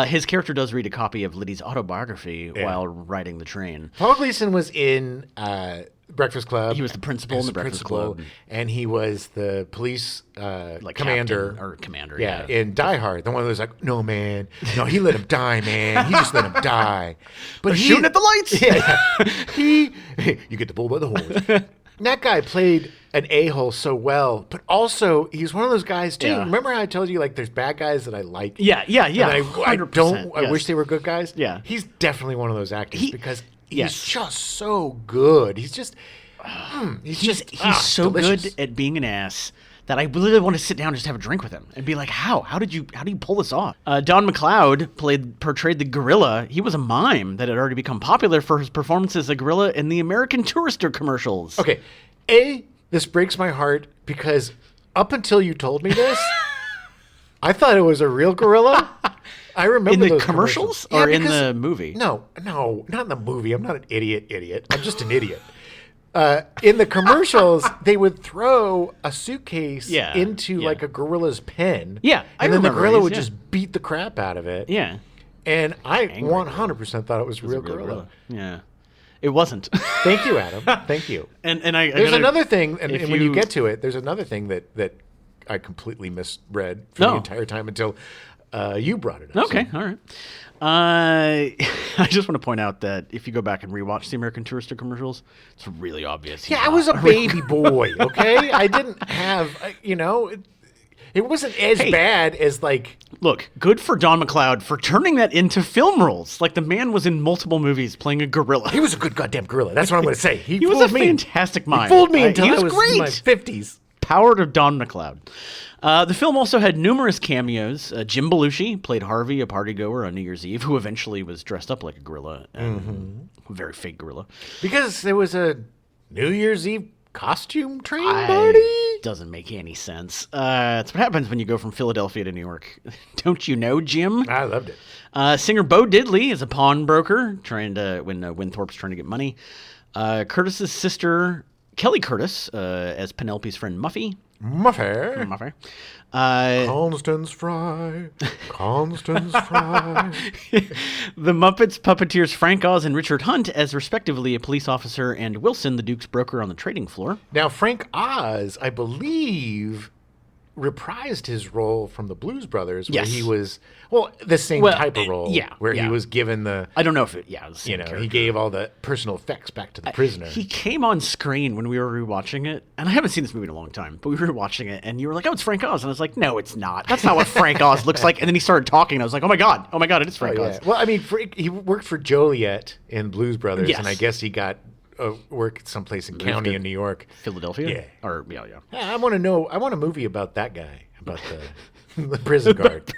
His character does read a copy of Liddy's autobiography while riding the train. Paul Gleason was in Breakfast Club. He was the principal in the Breakfast Club. And he was the police commander. Captain, or commander, Yeah, in Die Hard. The one that was like, no, man. No, he let him die, man. He just let him die. But shooting at the lights. Yeah. You get the bull by the horns. That guy played an a-hole so well, but also he's one of those guys too. Yeah. Remember how I told you like there's bad guys that I like? Yeah. I don't. I yes. wish they were good guys. Yeah. He's definitely one of those actors because he's yes. just so good. He's just he's so delicious. good at being an ass that I literally want to sit down and just have a drink with him and be like, how do you pull this off? Don McLeod portrayed the gorilla. He was a mime that had already become popular for his performance as a gorilla in the American Tourister commercials. Okay, this breaks my heart because up until you told me this, I thought it was a real gorilla. I remember in the those commercials Yeah, or in the movie? No, not in the movie. I'm not an idiot. I'm just an idiot. In the commercials, they would throw a suitcase into like a gorilla's pen. Yeah, and then the gorilla would yeah. just beat the crap out of it. Yeah. And I 100% thought it was a real gorilla. Yeah. It wasn't. Thank you, Adam. Thank you. And there's another thing, and when you get to it, there's another thing that I completely misread for the entire time until you brought it up. Okay, all right. I just want to point out that if you go back and rewatch the American Tourister commercials, it's really obvious. Yeah, I was a baby boy, okay? I didn't have, it wasn't as bad as like... Look, good for Don McLeod for turning that into film roles. Like, the man was in multiple movies playing a gorilla. He was a good goddamn gorilla. That's what I'm going to say. He was a fantastic mime. He fooled me until he I was great. in my 50s. Power to Don McLeod. The film also had numerous cameos. Jim Belushi played Harvey, a partygoer on New Year's Eve, who eventually was dressed up like a gorilla. A very fake gorilla. Because there was a New Year's Eve costume train party? Doesn't make any sense. That's what happens when you go from Philadelphia to New York. Don't you know, Jim? I loved it. Singer Bo Diddley is a pawnbroker when Winthorpe's trying to get money. Curtis's sister, Kelly Curtis, as Penelope's friend Muffy. Muffy. Constance Fry. The Muppets puppeteers Frank Oz and Richard Hunt as respectively a police officer and Wilson, the Duke's broker on the trading floor. Now, Frank Oz, I believe, reprised his role from the Blues Brothers, where he was, the same type of role. Where he was given the... I don't know if it was the same character. He gave all the personal effects back to the prisoner. He came on screen when we were rewatching it, and I haven't seen this movie in a long time, but we were watching it, and you were like, oh, it's Frank Oz. And I was like, no, it's not. That's not what Frank Oz looks like. And then he started talking, and I was like, oh my God, it is Frank Oz. Well, I mean, he worked for Joliet in Blues Brothers, and I guess he got... work someplace in county in New York. Philadelphia? Yeah. I want a movie about that guy, about the prison guard.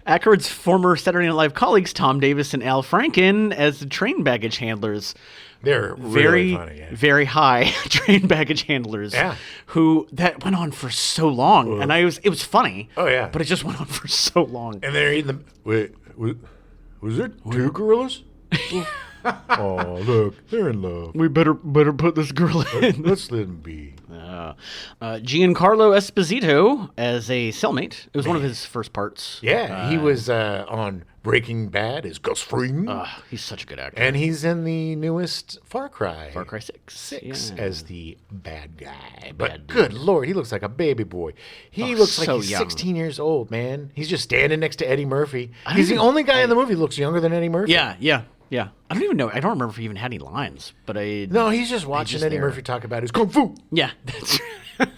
Aykroyd's former Saturday Night Live colleagues, Tom Davis and Al Franken, as the train baggage handlers. They're really funny. Yeah. Very high train baggage handlers. Yeah. Who, that went on for so long. And it was funny. Oh, yeah. But it just went on for so long. And they're eating them. Wait, was there two gorillas? Oh, look, they're in love. We better put this gorilla in. Let's let him be. Giancarlo Esposito as a cellmate. It was one of his first parts. Yeah, he was on Breaking Bad as Gus Fring. He's such a good actor. And he's in the newest Far Cry. Far Cry 6. As the bad guy. But good Lord, he looks like a baby boy. He looks like he's young. 16 years old, man. He's just standing next to Eddie Murphy. He's the only guy in the movie who looks younger than Eddie Murphy. Yeah. I don't even know. I don't remember if he even had any lines, but No, he's just watching Eddie Murphy talk about his kung fu. Yeah, that's right.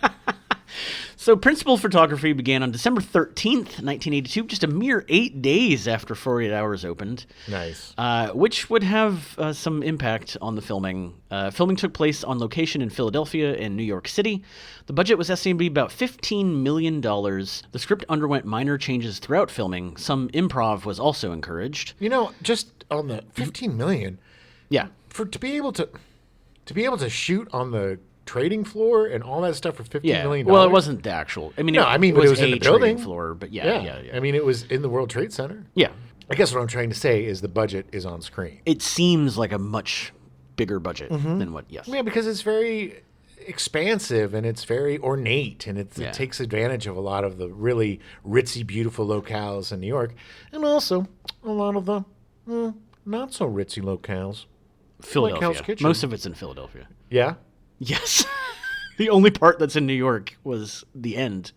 So principal photography began on December 13th, 1982, just a mere 8 days after 48 Hours opened. Nice. Which would have some impact on the filming. Filming took place on location in Philadelphia and New York City. The budget was estimated to be about $15 million. The script underwent minor changes throughout filming. Some improv was also encouraged. Just on the $15 million. Yeah. To be able to shoot on the trading floor and all that stuff for $15 million? Well, it wasn't the actual. I mean, No, I mean, but it was in the trading building. floor. But yeah. I mean, it was in the World Trade Center. Yeah. I guess what I'm trying to say is the budget is on screen. It seems like a much bigger budget than what. Yes. Yeah, because it's very expansive and it's very ornate and it Yeah. takes advantage of a lot of the really ritzy, beautiful locales in New York, and also a lot of the not so ritzy locales. Philadelphia. Hell's Kitchen. Most of it's in Philadelphia. Yeah. Yes. The only part that's in New York was the end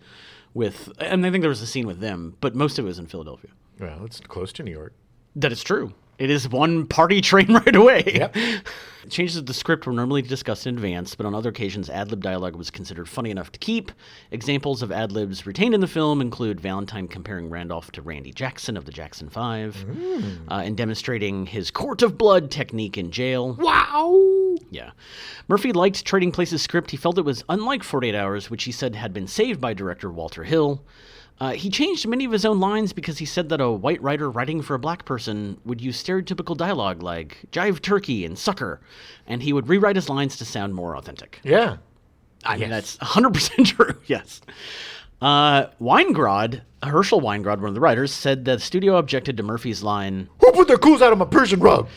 with, and I think there was a scene with them, but most of it was in Philadelphia. Well, it's close to New York. That is true. It is one party train right away. Yep. Changes of the script were normally discussed in advance, but on other occasions, ad-lib dialogue was considered funny enough to keep. Examples of ad-libs retained in the film include Valentine comparing Randolph to Randy Jackson of the Jackson 5, and demonstrating his court of blood technique in jail. Wow. Yeah. Murphy liked Trading Places' script. He felt it was unlike 48 Hours, which he said had been saved by director Walter Hill. He changed many of his own lines because he said that a white writer writing for a black person would use stereotypical dialogue like jive turkey and sucker, and he would rewrite his lines to sound more authentic. Yeah. I mean, that's 100% true, yes. Weingrod, Herschel Weingrod, one of the writers, said that the studio objected to Murphy's line, Who put their cools out of my Persian rug?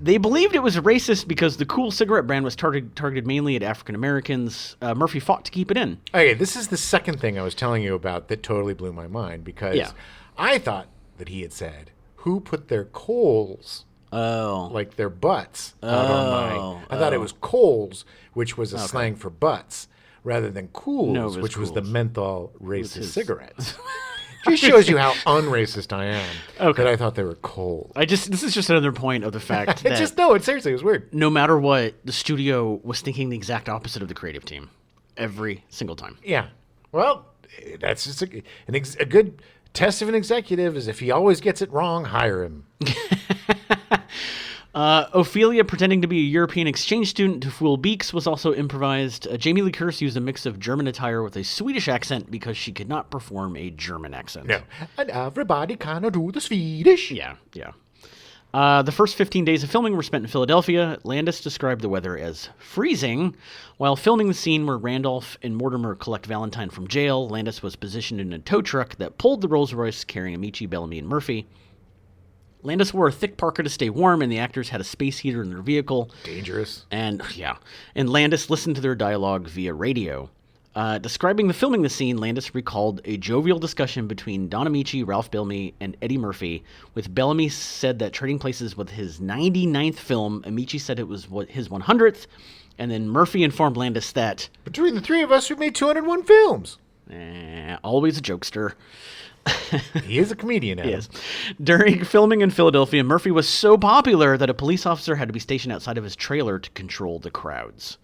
they believed it was racist because the Kool cigarette brand was targeted mainly at African Americans. Murphy fought to keep it in. Okay, this is the second thing I was telling you about that totally blew my mind because Yeah. I thought that he had said, who put their coals, Oh. like their butts, out on my... I thought it was coals, which was a slang for butts, rather than cools, No, it was which was the cools. menthol racist his- cigarettes. Just shows you how unracist I am Okay. that I thought they were coals. This is just another point of the fact It that just, no, it seriously, it was weird. no matter what, the studio was thinking the exact opposite of the creative team every single time. Yeah. Well, that's just a good test of an executive is if he always gets it wrong, hire him. Ophelia pretending to be a European exchange student to fool Beeks was also improvised. Jamie Lee Curtis used a mix of German attire with a Swedish accent because she could not perform a German accent. No. And everybody kind of do the Swedish. Yeah. The first 15 days of filming were spent in Philadelphia. Landis described the weather as freezing. While filming the scene where Randolph and Mortimer collect Valentine from jail, Landis was positioned in a tow truck that pulled the Rolls-Royce carrying Ameche, Bellamy, and Murphy. Landis wore a thick parka to stay warm, and the actors had a space heater in their vehicle. Dangerous. And Landis listened to their dialogue via radio. Describing the filming the scene, Landis recalled a jovial discussion between Don Ameche, Ralph Bellamy, and Eddie Murphy, with Bellamy said that Trading Places was his 99th film. Ameche said it was his 100th, and then Murphy informed Landis that... Between the three of us, we made 201 films. Always a jokester. He is a comedian, Adam. Yes. During filming in Philadelphia, Murphy was so popular that a police officer had to be stationed outside of his trailer to control the crowds.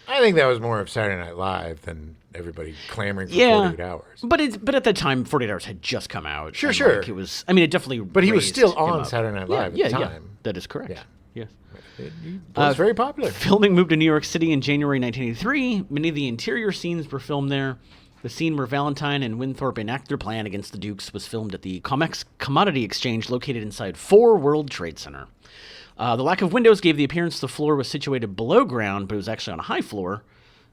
I think that was more of Saturday Night Live than everybody clamoring for 48 hours. But at that time, 48 Hours had just come out. Sure, and, sure. Like, it was. I mean, it definitely. But he was raised still him on up. Saturday Night Live at the time. Yeah, that is correct. Yeah. Yes. He was very popular. Filming moved to New York City in January 1983. Many of the interior scenes were filmed there. The scene where Valentine and Winthorpe enact their plan against the Dukes was filmed at the Comex Commodity Exchange located inside 4 World Trade Center. The lack of windows gave the appearance the floor was situated below ground, but it was actually on a high floor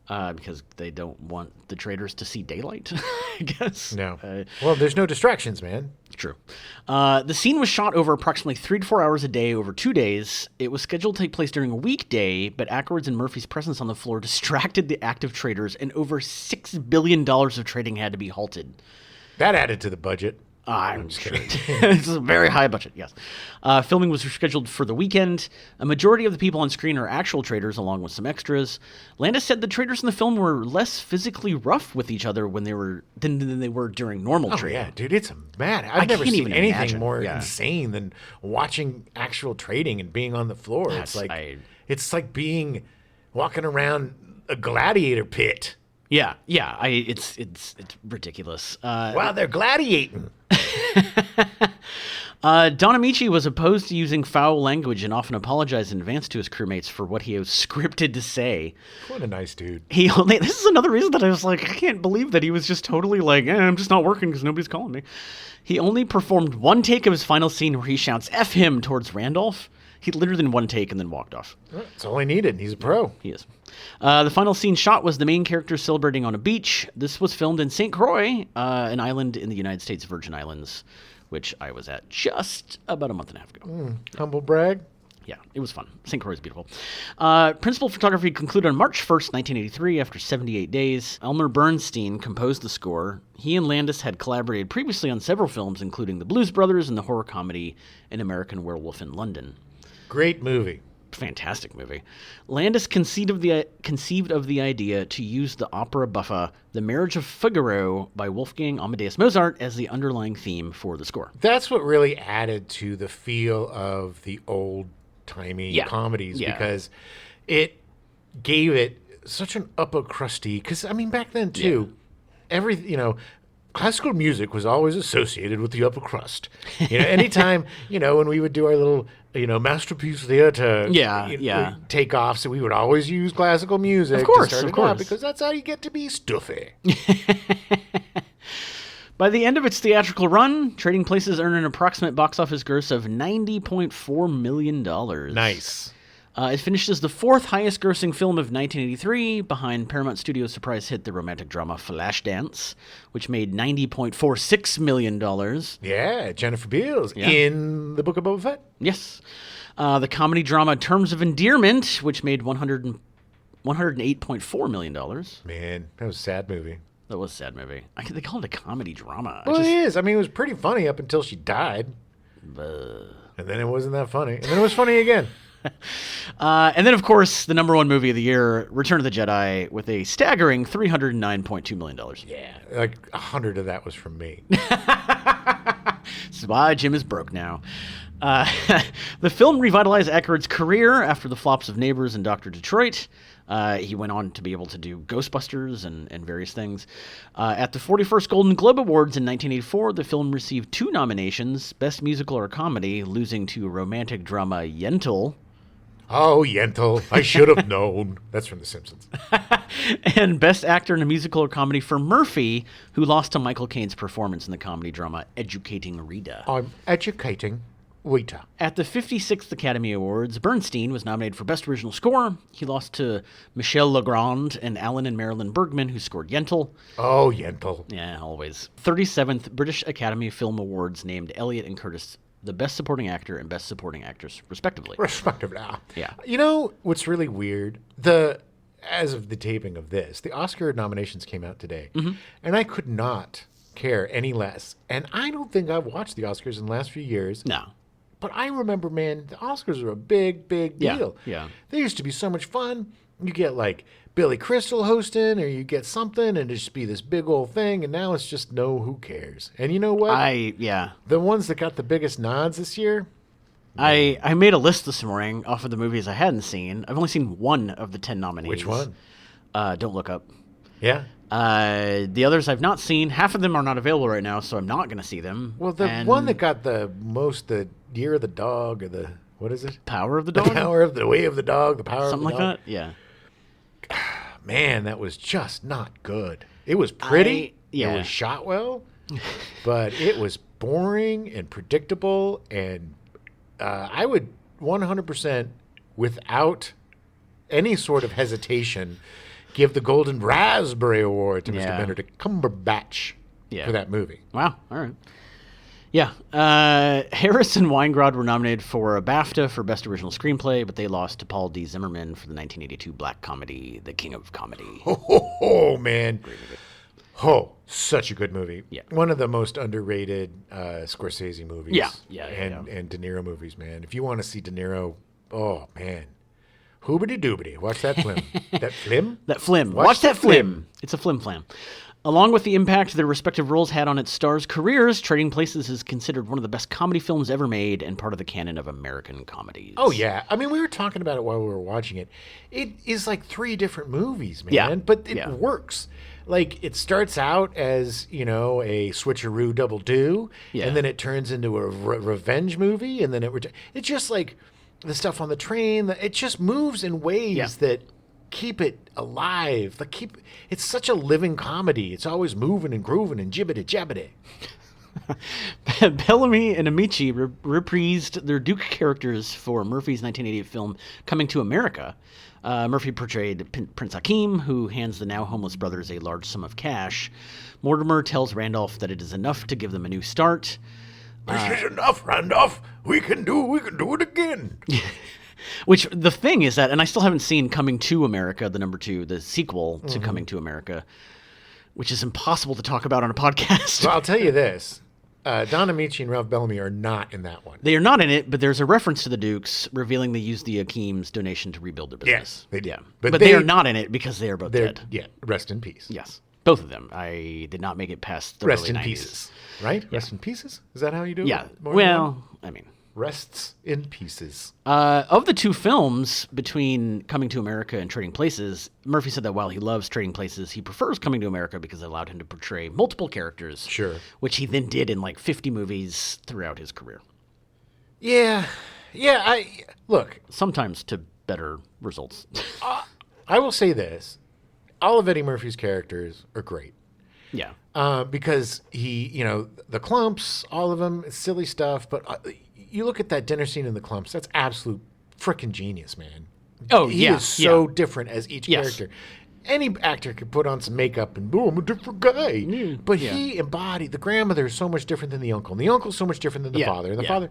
because they don't want the traders to see daylight, I guess. No. Well, there's no distractions, man. True. The scene was shot over approximately 3 to 4 hours a day over 2 days. It was scheduled to take place during a weekday, but Aykroyd's and Murphy's presence on the floor distracted the active traders, and over $6 billion of trading had to be halted. That added to the budget. I'm sure. It's a very high budget, yes. Filming was scheduled for the weekend. A majority of the people on screen are actual traders, along with some extras. Landis said the traders in the film were less physically rough with each other than they were during normal trading. Yeah, dude, it's mad. I've never can't seen even anything imagine. more Yeah. insane than watching actual trading and being on the floor. It's like walking around a gladiator pit. Yeah. It's ridiculous. Wow, they're gladiating. Don Ameche was opposed to using foul language and often apologized in advance to his crewmates for what he was scripted to say. What a nice dude. This is another reason that I was like, I can't believe that he was just totally like, I'm just not working because nobody's calling me. He only performed one take of his final scene where he shouts F him towards Randolph. He literally in one take and then walked off. That's all he needed. He's a pro. He is. The final scene shot was the main character celebrating on a beach. This was filmed in St. Croix, an island in the United States Virgin Islands, which I was at just about a month and a half ago. Humble brag. Yeah, it was fun. St. Croix is beautiful. Principal photography concluded on March 1st, 1983, after 78 days. Elmer Bernstein composed the score. He and Landis had collaborated previously on several films, including The Blues Brothers and the horror comedy An American Werewolf in London. Great movie. Fantastic movie. Landis conceived of the idea to use the opera buffa The Marriage of Figaro by Wolfgang Amadeus Mozart as the underlying theme for the score. That's what really added to the feel of the old-timey comedies because it gave it such an upper crusty, because, I mean, back then, too, classical music was always associated with the upper crust. Anytime, when we would do our little, masterpiece theater takeoffs, we would always use classical music to start it out, because that's how you get to be stuffy. By the end of its theatrical run, Trading Places earned an approximate box office gross of $90.4 million. Nice. It finished as the fourth highest grossing film of 1983, behind Paramount Studios' surprise hit, the romantic drama Flashdance, which made $90.46 million. Yeah, Jennifer Beals in The Book of Boba Fett. Yes. The comedy drama Terms of Endearment, which made $108.4 million. Man, that was a sad movie. That was a sad movie. They call it a comedy drama. Well, it is. I mean, it was pretty funny up until she died. And then it wasn't that funny. And then it was funny again. And then, of course, the number one movie of the year, Return of the Jedi, with a staggering $309.2 million. Yeah, like 100 of that was from me. This is why Jim is broke now. The film revitalized Aykroyd's career after the flops of Neighbors and Dr. Detroit. He went on to be able to do Ghostbusters and various things. At the 41st Golden Globe Awards in 1984, the film received 2 nominations, Best Musical or Comedy, losing to romantic drama Yentl. Oh, Yentl. I should have known. That's from The Simpsons. And Best Actor in a Musical or Comedy for Murphy, who lost to Michael Caine's performance in the comedy drama Educating Rita. I'm educating Rita. At the 56th Academy Awards, Bernstein was nominated for Best Original Score. He lost to Michel Legrand and Alan and Marilyn Bergman, who scored Yentl. Oh, Yentl. Yeah, always. 37th British Academy Film Awards named Elliot and Curtis the Best Supporting Actor and Best Supporting Actress, respectively. Respectively. Yeah. You know what's really weird? As of the taping of this, the Oscar nominations came out today, and I could not care any less. And I don't think I've watched the Oscars in the last few years. No. But I remember, man, the Oscars were a big, big deal. Yeah. They used to be so much fun. You get like Billy Crystal hosting, or you get something, and it just be this big old thing. And now it's just who cares? And you know what? The ones that got the biggest nods this year. I made a list this morning off of the movies I hadn't seen. I've only seen one of the 10 nominees. Which one? Don't Look Up. Yeah. The others I've not seen. Half of them are not available right now, so I'm not going to see them. Well, the one that got the most, the Year of the Dog, or the, what is it? Power of the Dog? The Way of the Dog, the Power Something of the Dog. Something like that, yeah. Man, that was just not good. It was pretty. It was shot well, but it was boring and predictable, and I would 100%, without any sort of hesitation, give the Golden Raspberry Award to Mr. Benedict Cumberbatch for that movie. Wow. All right. Yeah. Harris and Weingrod were nominated for a BAFTA for Best Original Screenplay, but they lost to Paul D. Zimmerman for the 1982 black comedy, The King of Comedy. Oh man. Great movie. Oh, such a good movie. Yeah. One of the most underrated Scorsese movies. Yeah. And De Niro movies, man. If you want to see De Niro, oh man. Hoobity doobity. Watch that flim. That flim? That flim. Watch that flim. It's a flim flam. Along with the impact their respective roles had on its stars' careers, Trading Places is considered one of the best comedy films ever made and part of the canon of American comedies. Oh, yeah. I mean, we were talking about it while we were watching it. It is like 3 different movies, man. Yeah. But it works. Like, it starts out as, a switcheroo double do, and then it turns into a revenge movie, and then it's just like the stuff on the train. It just moves in ways that keep it alive. It's such a living comedy. It's always moving and grooving and jibbity jabbity. Bellamy and Ameche reprised their Duke characters for Murphy's 1988 film Coming to America. Murphy portrayed Prince Hakeem, who hands the now homeless brothers a large sum of cash. Mortimer tells Randolph that it is enough to give them a new start. This is enough, Randolph. We can do it again. Which the thing is that, and I still haven't seen Coming to America, the number 2, the sequel to Coming to America, which is impossible to talk about on a podcast. Well, I'll tell you this. Don Ameche and Ralph Bellamy are not in that one. They are not in it, but there's a reference to the Dukes revealing they used the Hakeem's donation to rebuild their business. Yes, they did. Yeah. But They are not in it because they are both dead. Yeah, rest in peace. Yes. Both of them. I did not make it past the Rest early in 90s. pieces, right? Yeah. Rest in pieces? Is that how you do it? Yeah. More than one? Well, I mean. Rests in pieces. Of the two films between Coming to America and Trading Places, Murphy said that while he loves Trading Places, he prefers Coming to America because it allowed him to portray multiple characters. Sure. Which he then did in like 50 movies throughout his career. Yeah. Yeah, look. Sometimes to better results. I will say this. All of Eddie Murphy's characters are great. Yeah. Because the Clumps, all of them, it's silly stuff, but you look at that dinner scene in the Clumps, that's absolute freaking genius, man. Oh, he yeah. is so different as each Yes. character. Any actor could put on some makeup and, I'm a different guy. But Yeah. he embodied, the grandmother is so much different than the uncle, and the uncle is so much different than the father. And the father,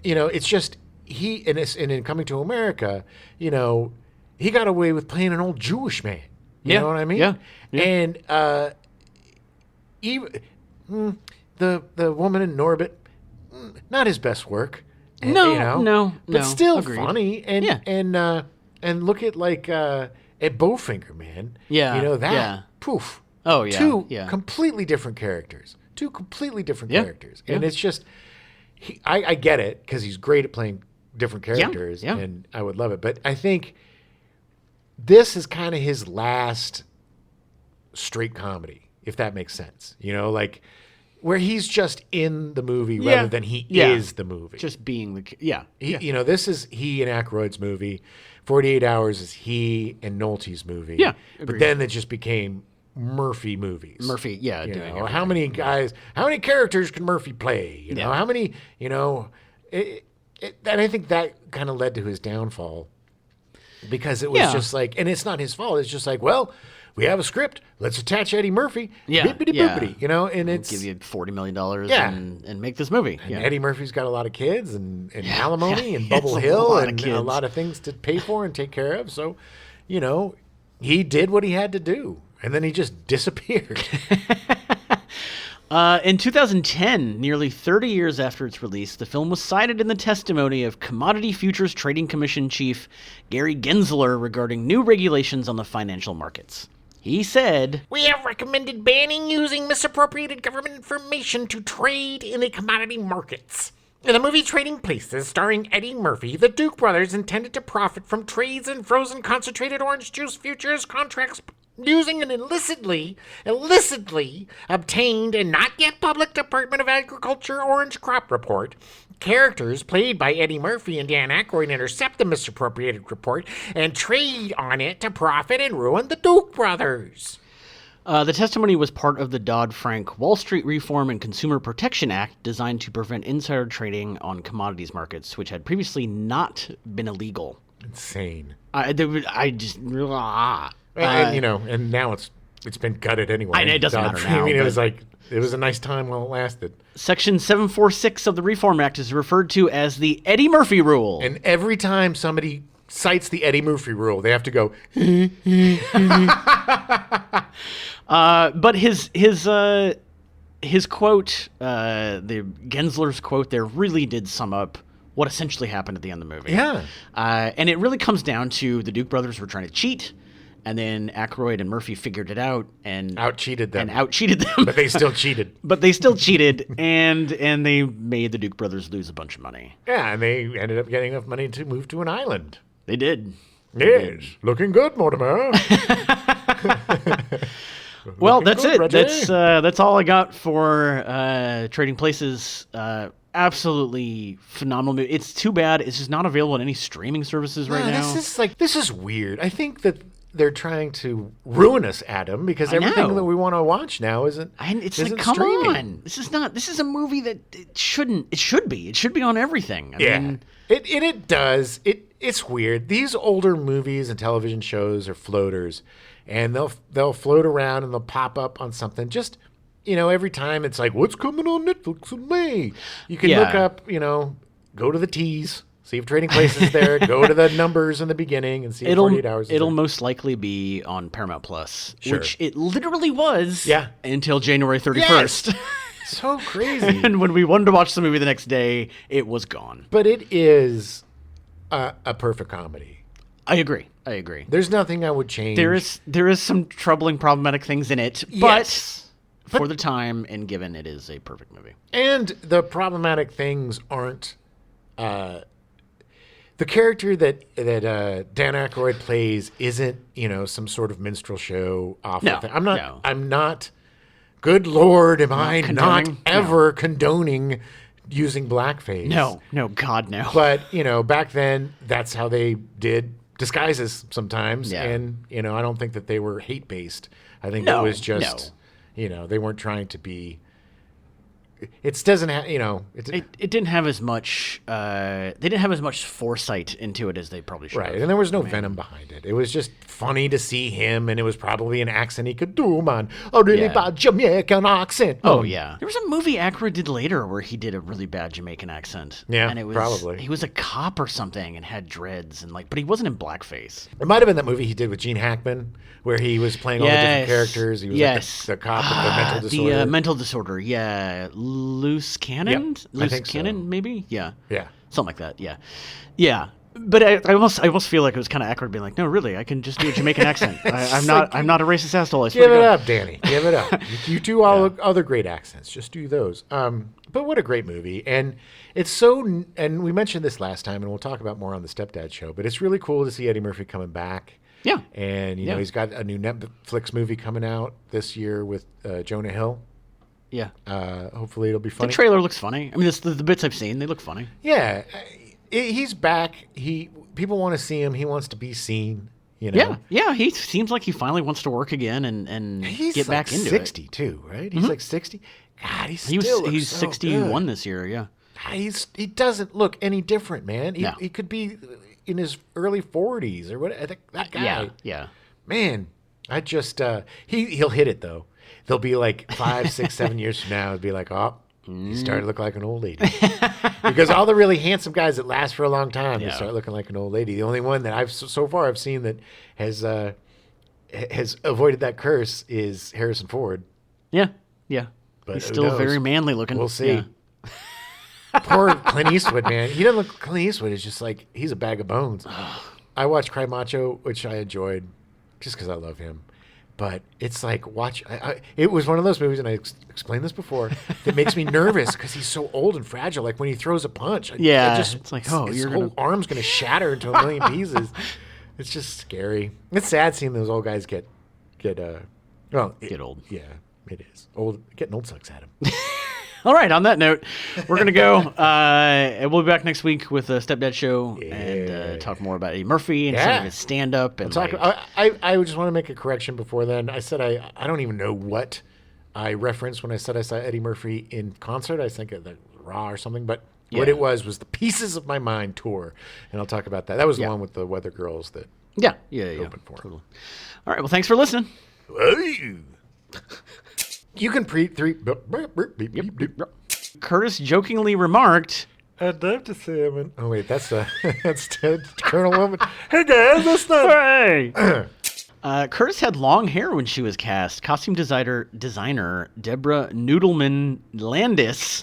it's just, and in Coming to America, he got away with playing an old Jewish man. You know what I mean? Yeah. And even the woman in Norbit, not his best work. No. But still Agreed. funny. And look at at Bowfinger, man. Yeah. Poof. Oh, yeah. Two Yeah. completely different characters. Two completely different Yeah. characters. And it's just, I get it because he's great at playing different characters, Yeah. and I would love it. But I think this is kind of his last straight comedy, if that makes sense. Where he's just in the movie rather than he is the movie. Just being This is he and Aykroyd's movie. 48 Hours is he and Nolte's movie. Yeah, But agreed. then it just became Murphy movies. Murphy, doing everything. How many characters can Murphy play? How many, and I think that kind of led to his downfall because it was just like, and it's not his fault. It's just like, well, we have a script. Let's attach Eddie Murphy. Bippity-boopity, and it's give you $40 million Yeah. and make this movie. And Eddie Murphy's got a lot of kids and alimony and Bubble a Hill lot of and a kids. lot of things to pay for and take care of. So, he did what he had to do. And then he just disappeared. In 2010, nearly 30 years after its release, the film was cited in the testimony of Commodity Futures Trading Commission Chief Gary Gensler regarding new regulations on the financial markets. He said, We have recommended banning using misappropriated government information to trade in the commodity markets. In the movie Trading Places, starring Eddie Murphy, the Duke brothers intended to profit from trades in frozen concentrated orange juice futures contracts using an illicitly obtained and not yet public Department of Agriculture orange crop report. Characters played by Eddie Murphy and Dan Aykroyd intercept the misappropriated report and trade on it to profit and ruin the Duke brothers. the testimony was part of the Dodd-Frank Wall Street Reform and Consumer Protection Act designed to prevent insider trading on commodities markets, which had previously not been illegal. Insane. And now it's been gutted anyway. It doesn't matter now, I mean, but- it was a nice time while it lasted. Section 746 of the Reform Act is referred to as the Eddie Murphy Rule. And every time somebody cites the Eddie Murphy rule, they have to go. But his quote, the Gensler's quote there, really did sum up what essentially happened at the end of the movie. Yeah. And it really comes down to the Duke brothers were trying to cheat, and then Aykroyd and Murphy figured it out and Out-cheated them. But they still cheated. But they still cheated, and they made the Duke brothers lose a bunch of money. Yeah, and they ended up getting enough money to move to an island. They did. Yes. Looking good, Mortimer. Well, Looking that's good, it. Reggie. That's all I got for Trading Places. Absolutely phenomenal movie. It's too bad it's just not available on any streaming services right now. This is weird. I think that they're trying to ruin us, Adam, because everything know. that we want to watch now isn't. And it's isn't like, come streaming. on. This is a movie that it should be. It should be on everything. I mean, It does. It's weird. These older movies and television shows are floaters, and they'll float around and they'll pop up on something. Just every time it's like, what's coming on Netflix in May? You can look up, go to the teas, see if Trading Places is there. Go to the numbers in the beginning and see if 48 hours. It'll most likely be on Paramount Plus, Sure. which it literally was. Yeah. Until January 31st. Yes. So crazy. And when we wanted to watch the movie the next day, it was gone. But it is a perfect comedy. I agree. There's nothing I would change. There is some troubling, problematic things in it, Yes. but for the time and given, it is a perfect movie. And the problematic things aren't the character that Dan Aykroyd plays isn't some sort of minstrel show awful No, thing. no. I'm not. Good Lord, am I not condoning? ever condoning using blackface? No, God, no. But back then that's how they did disguises sometimes, Yeah. and I don't think that they were hate based. I think No, it was just they weren't trying to be. It doesn't have It didn't have as much. They didn't have as much foresight into it as they probably should. right, have. and there was no venom behind it. It was just funny to see him, and it was probably an accent he could do, man. A really Yeah. bad Jamaican accent. Oh yeah, there was a movie Aykroyd did later where he did a really bad Jamaican accent. Yeah, and it was probably. he was a cop or something and had dreads and but he wasn't in blackface. It might have been that movie he did with Gene Hackman, where he was playing all the different characters. He was like the cop with the mental disorder. The mental disorder, yeah, loose cannon, Yep, I loose think so. cannon, maybe, yeah, something like that, yeah. But I almost feel like it was kind of Aykroyd being like, no, really, I can just do a Jamaican accent. I'm not a racist asshole. I swear Give to it God. up, Danny. Give it up. You do all other great accents. Just do those. But what a great movie. And it's so, and we mentioned this last time, and we'll talk about more on the Stepdad show, but it's really cool to see Eddie Murphy coming back. Yeah. And, he's got a new Netflix movie coming out this year with Jonah Hill. Yeah. Hopefully it'll be The funny. trailer looks funny. I mean, the bits I've seen, they look funny. Yeah. He's back. People want to see him. He wants to be seen. Yeah. He seems like he finally wants to work again and He's get back into 60 it. too, right? He's like 60. God, He's 61 good. this year. Yeah. He doesn't look any different, man. No. He could be in his early 40s or what. That guy. Yeah. Man, I just he'll hit it though. They'll be like 5, 6, 7 years from now. It'll be like, oh, he started to look like an old lady. Because all the really handsome guys that last for a long time, they start looking like an old lady. The only one that I've so far I've seen that has avoided that curse is Harrison Ford. Yeah. But He's who still knows? very manly looking. We'll see. Yeah. Poor Clint Eastwood, man. He doesn't look. Clint Eastwood is just like he's a bag of bones. I watched Cry Macho, which I enjoyed, just because I love him. But it's like it was one of those movies, and I explained this before, that makes me nervous because he's so old and fragile. Like when he throws a punch, It's like, oh, his you're whole gonna arm's gonna shatter into a million pieces. It's just scary. It's sad seeing those old guys get old. Yeah, it is. Getting old sucks at him. All right. On that note, we're gonna go. And we'll be back next week with the Stepdad show and talk more about Eddie Murphy and some of his stand up. And I just want to make a correction before then. I said I don't even know what I referenced when I said I saw Eddii Murphy in concert. I think of the Raw or something, but what it was the Pieces of My Mind tour, and I'll talk about that. That was the one with the Weather Girls that opened for him. Totally. All right. Well, thanks for listening. You can Curtis jokingly remarked, I'd love to see him in... Oh, wait, that's Colonel Woman. Hey, guys, that's not... Hey! Curtis had long hair when she was cast. Costume designer Deborah Noodleman Landis.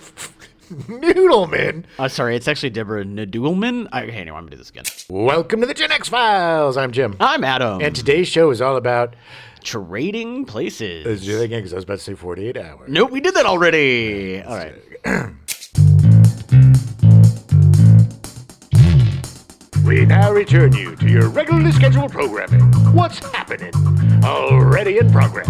Noodleman? Sorry, it's actually Deborah Noodleman. Anyway, I'm going to do this again. Welcome to the Gen X Files. I'm Jim. I'm Adam. And today's show is all about... Trading Places. Let's do that again, because I was about to say 48 hours. Nope, we did that already. All right. We now return you to your regularly scheduled programming. What's happening? Already in progress.